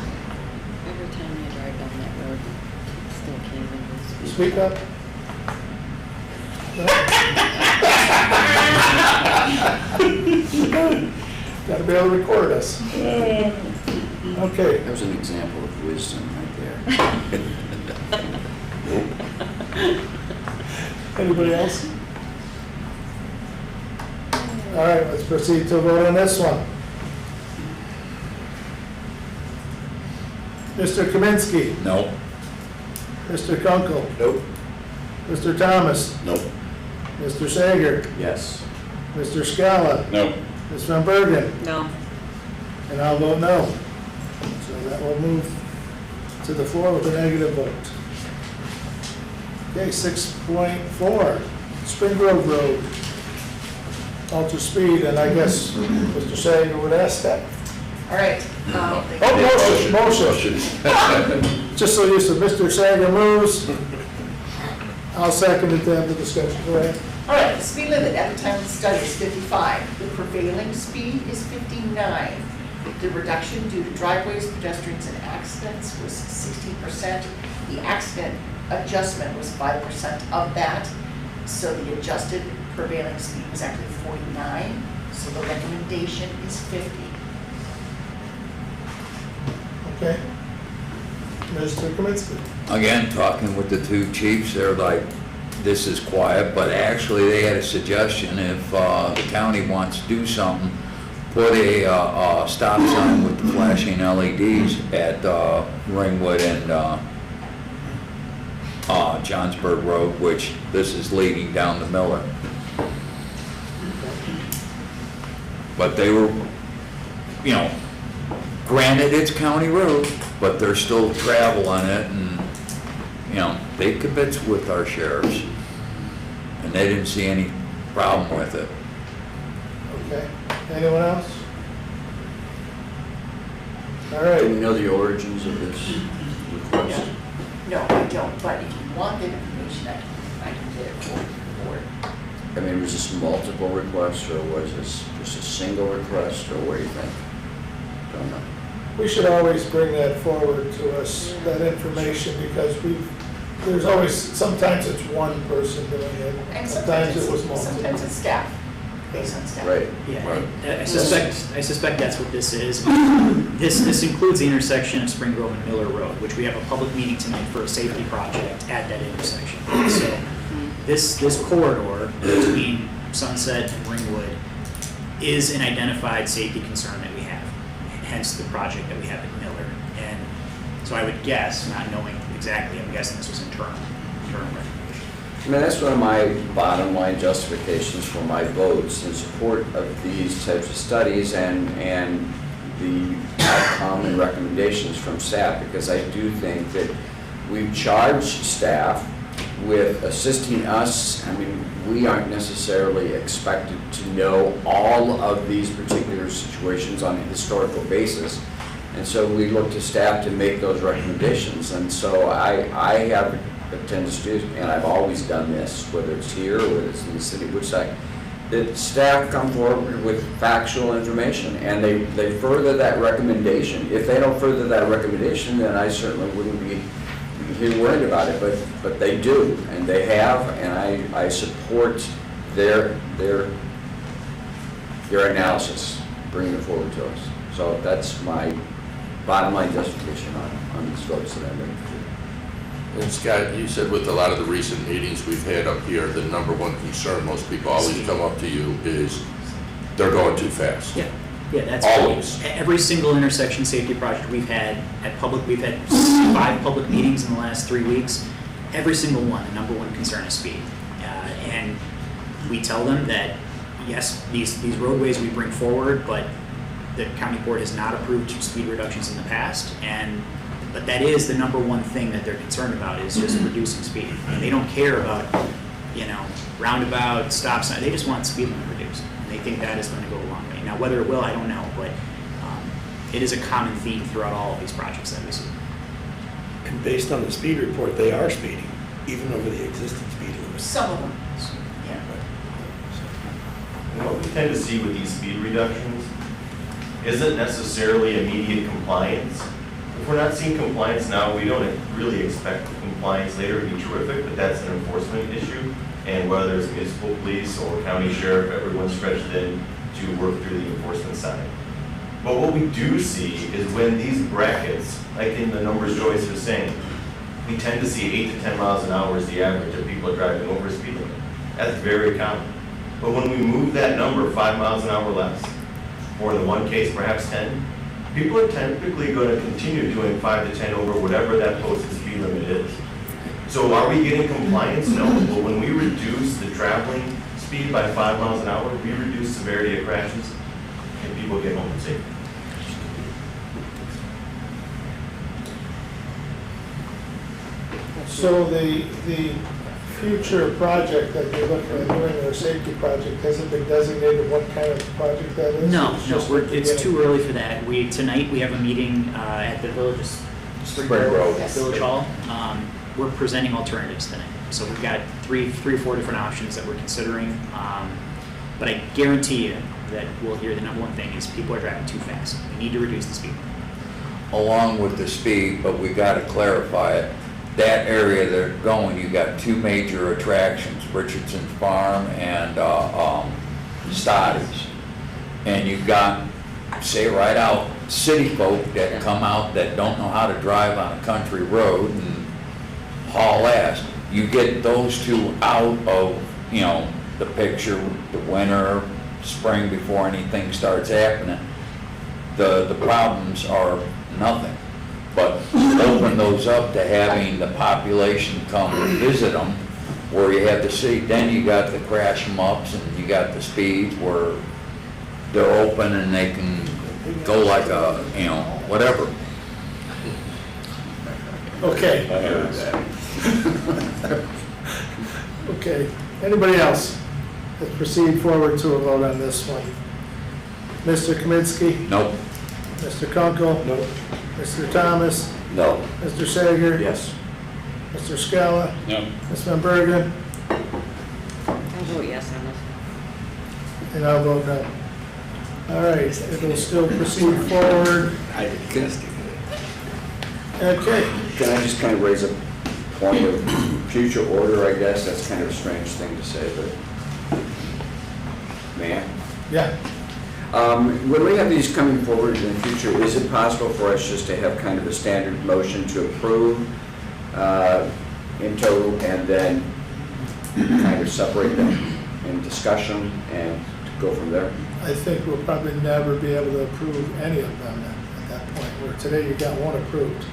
Every time I drive down that road, it still can't even Speak up. Got to be able to record us. Okay. That was an example of wisdom right there. Anybody else? All right, let's proceed to vote on this one. Mr. Kaminsky, No. Mr. Kunkel, Nope. Mr. Thomas, Nope. Mr. Sager, Yes. Mr. Scala, No. Ms. Van Bergen, No. and I'll vote no. So that will move to the floor with a negative vote. Okay, 6.4, Spring Grove Road, ultra speed, and I guess Mr. Sager would ask that. All right. Oh, motion. Just so you said, Mr. Sager moves. I'll second it to have the discussion. Go ahead. All right, the speed limit at the time of the study is 55. The prevailing speed is 59. The reduction due to driveways, pedestrians, and accidents was 16%. The accident adjustment was 5% of that. So the adjusted prevailing speed was actually 49. So the recommendation is 50. Okay. Mr. Kaminsky. Again, talking with the two chiefs, they're like, this is quiet, but actually they had a suggestion, if the county wants to do something, put a stop sign with the flashing LEDs at Ringwood and Johnsburg Road, which this is leading down to Miller. But they were, you know, granted it's county road, but there's still travel on it, and, you know, they convinced with our sheriffs, and they didn't see any problem with it. Okay. Anyone else? All Do we right. know the origins of this request? No, I don't, but if you want that information, I can get it for the board. I mean, was this multiple requests, or was this just a single request, or what do you think? Don't know. We should always bring that forward to us, that information, because there's always, sometimes it's one person doing it. And Sometimes it was multiple. sometimes it's staff, based on staff. Right. Yeah, I suspect that's what this is. This includes the intersection of Spring Grove and Miller Road, which we have a public meeting tonight for a safety project at that intersection. So this corridor between Sunset and Ringwood is an identified safety concern that we have, hence the project that we have at Miller. And so I would guess, not knowing exactly, I'm guessing this was internal recognition. I mean, that's one of my bottom line justifications for my votes in support of these types of studies and the outcome and recommendations from staff, because I do think that we've charged staff with assisting us. I mean, we aren't necessarily expected to know all of these particular situations on a historical basis. And so we look to staff to make those recommendations. And so I have a tendency to, and I've always done this, whether it's here or whether it's in the city of Woodstock, that staff come forward with factual information and they further that recommendation. If they don't further that recommendation, then I certainly wouldn't be here worried about it, but they do, and they have, and I support their analysis, bringing it forward to us. So that's my bottom line justification on these votes that I'm making. And Scott, you said with a lot of the recent meetings we've had up here, the number one concern most people always come up to you is they're going too fast. Yeah, that's Always. every single intersection safety project we've had we've had 5 public meetings in the last 3 weeks. Every single one, the number one concern is speed. And we tell them that, yes, these roadways we bring forward, but the county board has not approved speed reductions in the past, but that is the number one thing that they're concerned about, is just reducing speed. And they don't care about, roundabout, stop sign, they just want speed limit reduced. And they think that is going to go a long way. Now, whether it will, I don't know, but it is a common theme throughout all of these projects that we see. And based on the speed report, they are speeding, even over the existing speed limits. Some of them, yeah. And what we tend to see with these speed reductions isn't necessarily immediate compliance. If we're not seeing compliance now, we don't really expect compliance later to be terrific, but that's an enforcement issue. And whether it's municipal police or county sheriff, everyone's stretched in to work through the enforcement side. But what we do see is when these brackets, like in the numbers Joyce was saying, we tend to see 8 to 10 miles an hour is the average of people driving over a speed limit. That's very common. But when we move that number 5 miles an hour less, or in the one case perhaps 10, people are typically going to continue doing 5 to 10 over whatever that posted speed limit is. So are we getting compliance? No. But when we reduce the traveling speed by 5 miles an hour, we reduce severity of crashes, and people get home safe. So the future project that you're looking at doing, or safety project, hasn't been designated what kind of project that is? No, It's no, just it's beginning. too early for that. Tonight, we have a meeting at the Village Spring Grove. Village Hall. We're presenting alternatives tonight. So we've got three or four different options that we're considering. But I guarantee you that we'll hear the number one thing is people are driving too fast. We need to reduce the speed. Along with the speed, but we gotta clarify it. That area they're going, you got two major attractions, Richardson Farm and Stotty's. And you've got, say right out, city folk that come out that don't know how to drive on a country road and haul ass. You get those two out of, the picture, the winter, spring, before anything starts happening. The problems are nothing. But open those up to having the population come and visit them, where you have the city, then you got the crash 'em ups and you got the speeds where they're open and they can go like a, whatever. Okay. Okay, anybody else? Let's proceed forward to a vote on this one. Mr. Kaminsky? Nope. Mr. Kunkel? No. Mr. Thomas? No. Mr. Sager? Yes. Mr. Scala? No. Ms. Van Bergen? I'll vote yes on this. And I'll vote no. All right, it'll still proceed forward. Okay. Can I just kind of raise a point of future order, I guess? That's kind of a strange thing to say, but, may I? Yeah. When we have these coming forward in the future, is it possible for us just to have kind of a standard motion to approve in total and then kind of separate them in discussion and go from there? I think we'll probably never be able to approve any of them at that point, where today you got one approved.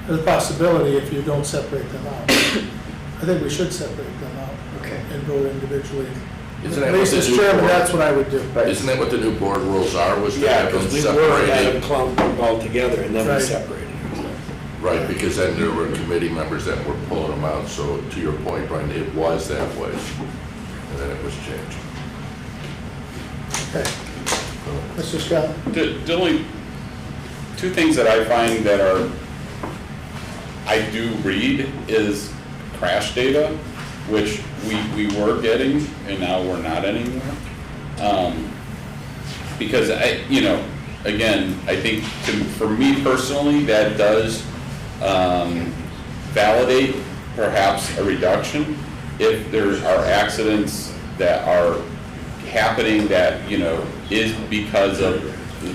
There's a possibility if you don't separate them out. I think we should separate them out. Okay. And vote individually. Isn't that At what least the as new chairman, board- that's what I would do. Isn't that what the new board rules are, was to Yeah, have them because we were having separated? clumped them all together and then we Right. separated. Right, because then there were committee members that were pulling them out, so to your point, Brian, it was that way, and then it was changed. Okay. Mr. Scott? The only two things that I find that I do read is crash data, which we were getting and now we're not anymore. Because again, I think for me personally, that does validate perhaps a reduction if there are accidents that are happening that, is because of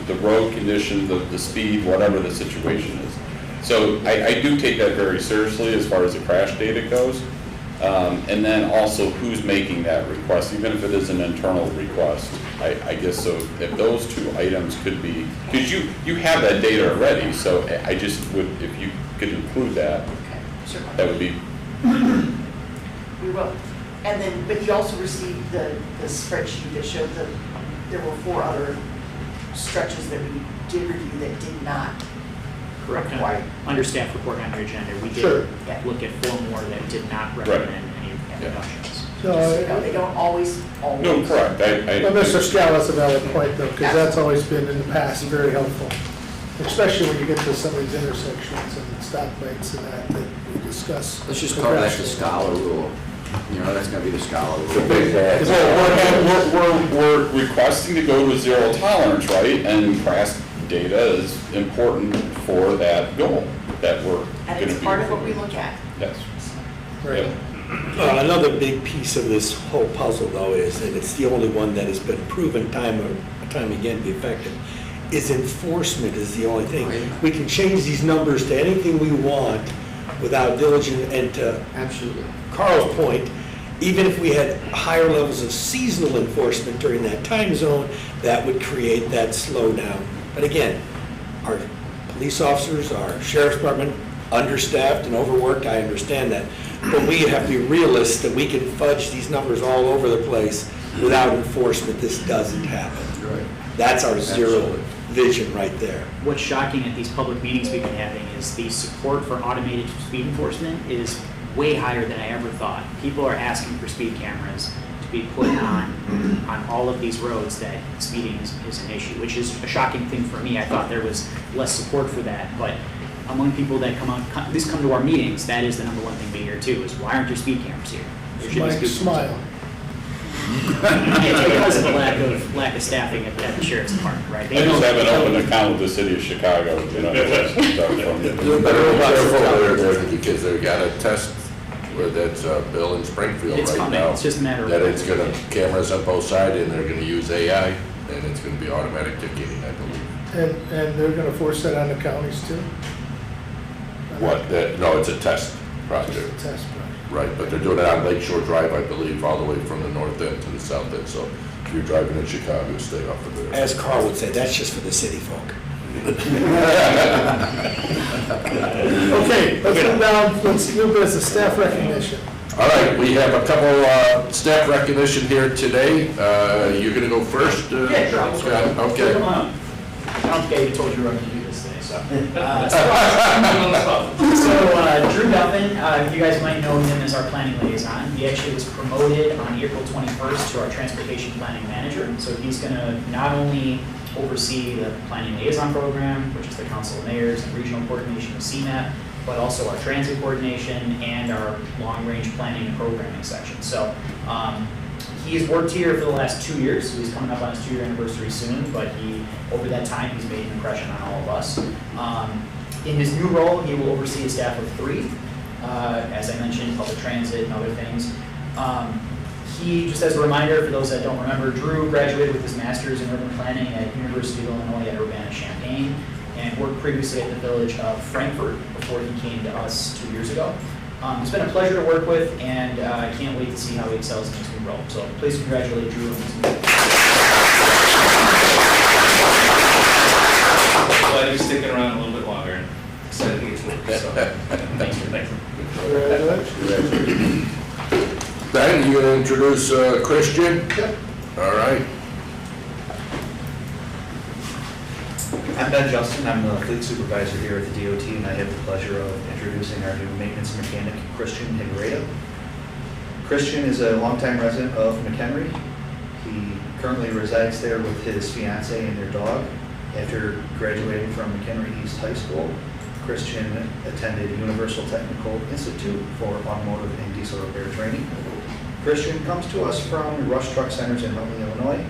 the road conditions, the speed, whatever the situation is. So I do take that very seriously as far as the crash data goes. And then also who's making that request, even if it is an internal request. I guess so if those two items could be, because you have that data already, so I just would, if you could include that, Okay, sure. that would be, We will. And then, but you also received the spreadsheet that showed that there were 4 other stretches that we did review that did not. Correct. Right. Under staff report on your agenda, we Sure. did look at 4 more that did not recommend any reductions. So, Just so you know, they don't always. no, correct. Well, Mr. Scala, that's a valid point though, because that's always been in the past very helpful. Especially when you get to some of these intersections and stoplights and that we discuss. Let's just call that the Scala rule. That's going to be the Scala rule. Well, we're requesting to go to zero tolerance, right? And crash data is important for that goal that we're And going to be. it's part of what we look at. Yes. Right. Yep. Another big piece of this whole puzzle, though, is, and it's the only one that has been proven time again to be effective, is enforcement is the only thing. We can change these numbers to anything we want without diligence, and to Absolutely. Carl's point, even if we had higher levels of seasonal enforcement during that time zone, that would create that slowdown. But again, our police officers, our sheriff's department, understaffed and overworked, I understand that. But we have to be realists that we can fudge these numbers all over the place. Without enforcement, this doesn't happen. Right. That's our zero vision right there. What's shocking at these public meetings we've been having is the support for automated speed enforcement is way higher than I ever thought. People are asking for speed cameras to be put on all of these roads that speeding is an issue, which is a shocking thing for me. I thought there was less support for that, but among people that at least come to our meetings, that is the number one thing we hear too, is why aren't there speed cameras here? There should be Mike, speed smile. It's because of the lack of staffing at the sheriff's department, right? I just have an open account with the city of Chicago, you know. You better be careful there, because they've got a test where that's Bill in Springfield It's right coming. now. It's just a matter of That when. it's gonna, cameras on both sides, and they're gonna use AI, and it's gonna be automatic ticketing, I believe. And they're gonna force that on the counties too? What, no, it's a test project. Just a test project. Right, but they're doing it on Lake Shore Drive, I believe, all the way from the north end to the south end, so if you're driving in Chicago, stay off of there. As Carl would say, that's just for the city folk. Okay, let's go down, let's do business, staff recognition. All right, we have a couple staff recognition here today. You're gonna go first? Yeah, sure. Scott? Okay. Come on. I don't think I told you we were going to do this today, so. Drew Duffin, you guys might know him as our planning liaison. He actually was promoted on April 21st to our transportation planning manager. So he's going to not only oversee the planning liaison program, which is the council of mayors and regional coordination of CMAP, but also our transit coordination and our long-range planning and programming section. So he's worked here for the last 2 years, so he's coming up on his 2-year anniversary soon, but over that time, he's made an impression on all of us. In his new role, he will oversee a staff of 3, as I mentioned, public transit and other things. He, just as a reminder, for those that don't remember, Drew graduated with his master's in urban planning at University of Illinois at Urbana-Champaign, and worked previously at the village of Frankfurt before he came to us 2 years ago. It's been a pleasure to work with, and I can't wait to see how he excels in his new role. So please congratulate Drew on his new role. Glad he's sticking around a little bit longer and excited to get to work. So, thank you. Thank you. Congratulations. Ben, you gonna introduce Christian? Yep. All right. I'm Ben Justin. I'm the fleet supervisor here at the DOT, and I have the pleasure of introducing our new maintenance mechanic, Christian Higuera. Christian is a longtime resident of McHenry. He currently resides there with his fiance and their dog. After graduating from McHenry East High School, Christian attended Universal Technical Institute for automotive and diesel repair training. Christian comes to us from Rush Truck Centers in Huntley, Illinois.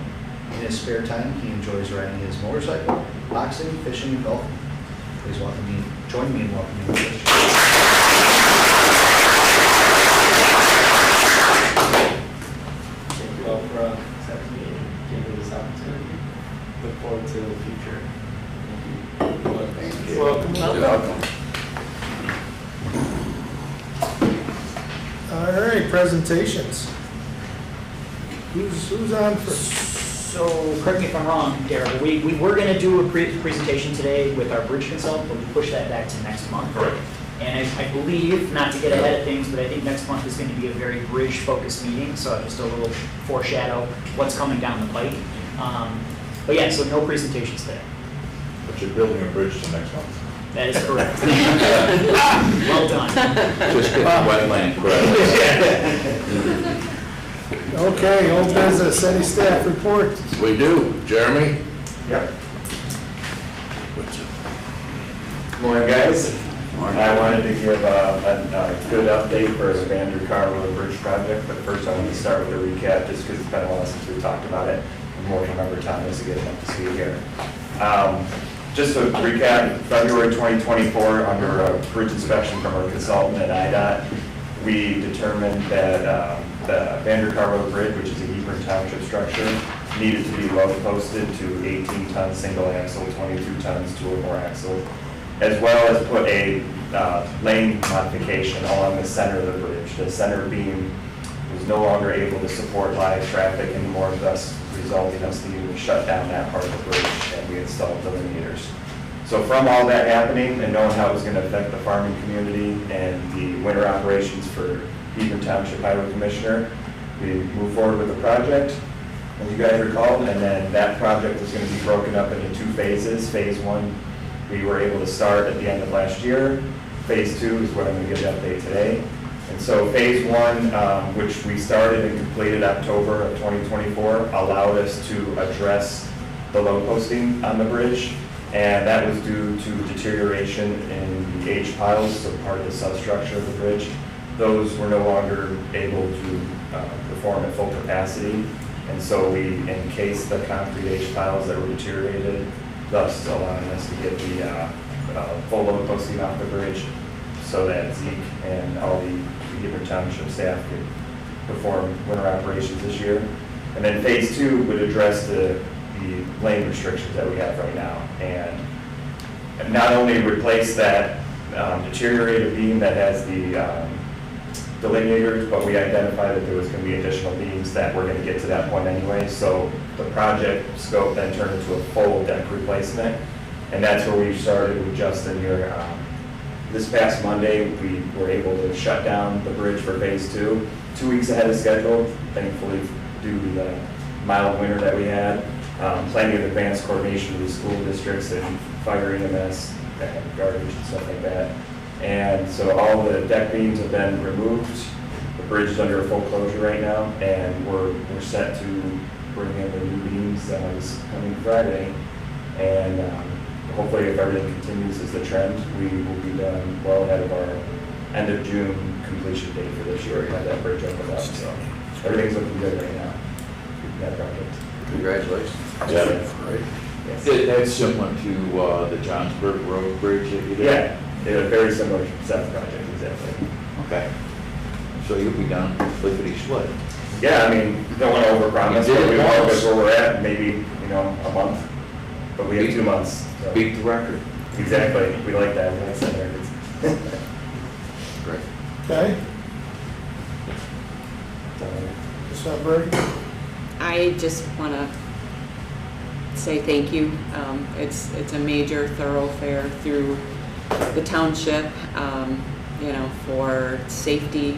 In his spare time, he enjoys riding his motorcycle, boxing, fishing, and golfing. Please join me in welcoming Christian. Thank you all for accepting me and giving me this opportunity. Look forward to the future. Thank you. Welcome. Welcome. All right, presentations. Who's on first? So, correct me if I'm wrong, Darrell, we were going to do a presentation today with our bridge consultant, but we pushed that back to next month. Correct. And I believe, not to get ahead of things, but I think next month is going to be a very bridge-focused meeting, so just a little foreshadow what's coming down the pike. But yeah, so no presentations today. But you're building a bridge to next month. That is correct. Well done. Just get the wetland correct. Okay, old business, any staff report? We do. Jeremy? Yep. Morning, guys. I wanted to give a good update for the Vander Road Bridge project, but first I want to start with a recap, just because it's been a while since we talked about it. I'm more remember Thomas to get him up to speed here. Just to recap, February 2024, under a bridge inspection from our consultant at IDOT, we determined that the Vander Road Bridge, which is a Hebron Township structure, needed to be load posted to 18-ton single axle, 22 tons two or more axle, as well as put a lane modification along the center of the bridge. The center beam was no longer able to support live traffic anymore, thus resulting us needing to shut down that part of the bridge, and we installed delineators. So from all that happening and knowing how it was going to affect the farming community and the winter operations for Beaver Township Highway Commissioner, we moved forward with the project, as you guys recalled, and then that project is going to be broken up into 2 phases. Phase 1, we were able to start at the end of last year. Phase 2 is what I'm going to give you an update today. And so phase 1, which we started and completed October of 2024, allowed us to address the load posting on the bridge. And that was due to deterioration in the H piles, so part of the substructure of the bridge. Those were no longer able to perform at full capacity. And so we encased the concrete H piles that were deteriorated, thus allowing us to get the full load posting off the bridge so that Zeke and all the Beaver Township staff could perform winter operations this year. And then phase 2 would address the lane restrictions that we have right now, and not only replace that deteriorated beam that has the delineators, but we identified that there was going to be additional beams that were going to get to that point anyway. So the project scope then turned into a full deck replacement, and that's where we started with Justin here. This past Monday, we were able to shut down the bridge for phase 2, 2 weeks ahead of schedule, thankfully due to the mild winter that we had. Plenty of advanced coordination with the school districts and fire EMS and garbage and stuff like that. And so all the deck beams have been removed. The bridge is under a full closure right now, and we're set to bring in the new beams this coming Friday. And hopefully, if everything continues as the trend, we will be done well ahead of our end of June completion date for this year. We have that bridge opened up, so everything's looking good right now. That project. Congratulations. Yeah. Right. Yes. That's similar to the Johnsburg Road Bridge that you did? Yeah, it's a very similar set project, exactly. Okay. So you'll be done lickety split. Yeah, I mean, don't want to overpromise, You did but we it want once. where we're at, maybe, a month, but we have 2 months. So. Beat the record. Exactly, we like that, we like set records. Great. Okay? Ms. Sundberg? I just want to say thank you. It's a major thoroughfare through the township, for safety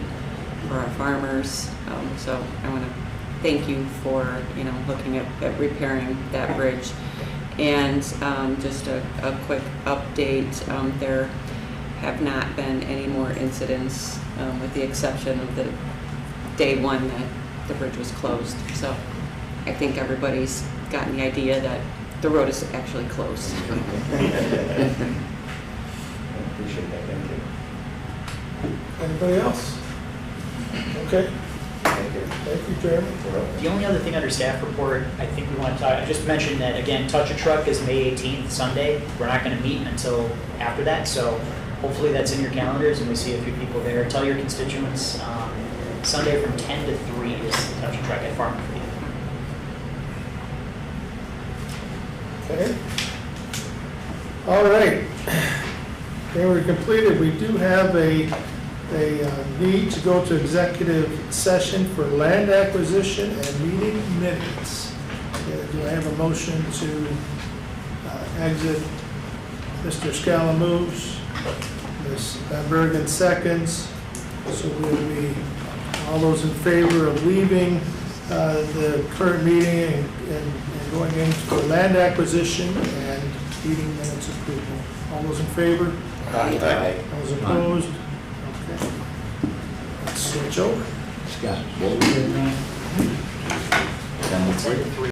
for our farmers. So I want to thank you for, looking at repairing that bridge. And just a quick update, there have not been any more incidents with the exception of the day 1 that the bridge was closed. So I think everybody's gotten the idea that the road is actually closed. I appreciate that, thank you. Anybody else? Okay. Thank you. Thank you, Jeremy. The only other thing under staff report, I think we want to talk, I just mentioned that, again, Touch a Truck is May 18th, Sunday. We're not going to meet until after that, so hopefully that's in your calendars and we see a few people there. Tell your constituents, Sunday from 10 to 3 is Touch a Truck at Farm Free. Okay. All right. Okay, we're completed. We do have a need to go to executive session for land acquisition and meeting minutes. Do I have a motion to exit? Mr. Scala moves. Ms. Van Bergen seconds. So we'll be, all those in favor of leaving the current meeting and going into land acquisition and meeting minutes approval. All those in favor? Aye. Those opposed? Okay. Let's switch over. Scott, what was it now? 10 to 3.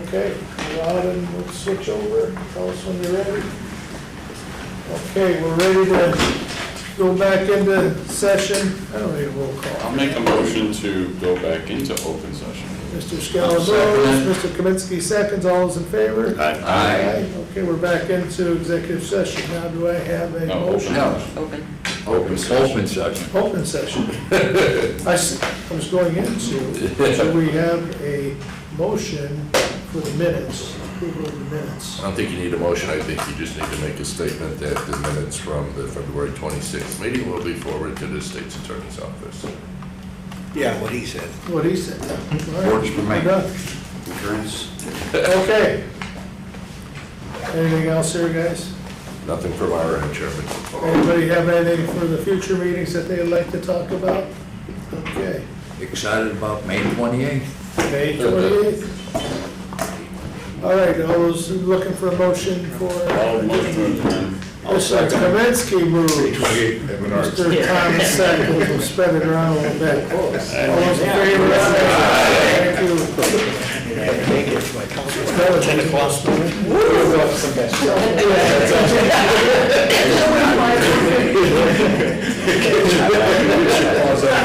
Okay, Rod, and we'll switch over. Tell us when you're ready. Okay, we're ready to go back into session. I don't need a roll call. I'll make a motion to go back into open session. Mr. Scalabro, Mr. Kaminsky seconds, all those in favor? Aye. Okay, we're back into executive session. Now, do I have a No, motion? No, Open. open session. Open session. I was going into, so we have a motion for the minutes, approval of the minutes. I don't think you need a motion, I think you just need to make a statement that the minutes from the February 26th meeting will be forwarded to the state's attorney's office. Yeah, what he said. What he said. All right, Works for me. we're done. Insurance? Okay. Anything else here, guys? Nothing from our end, Chairman. Anybody have anything for the future meetings that they'd like to talk about? Okay. Excited about May 28th. May 28th. All right, all those looking for a motion for, Mr. Kaminsky moves. Mr. Thomas seconds, we'll spread it around a little bit. All those in favor? Thank you. Make it to my council. It's better than 10 o'clock.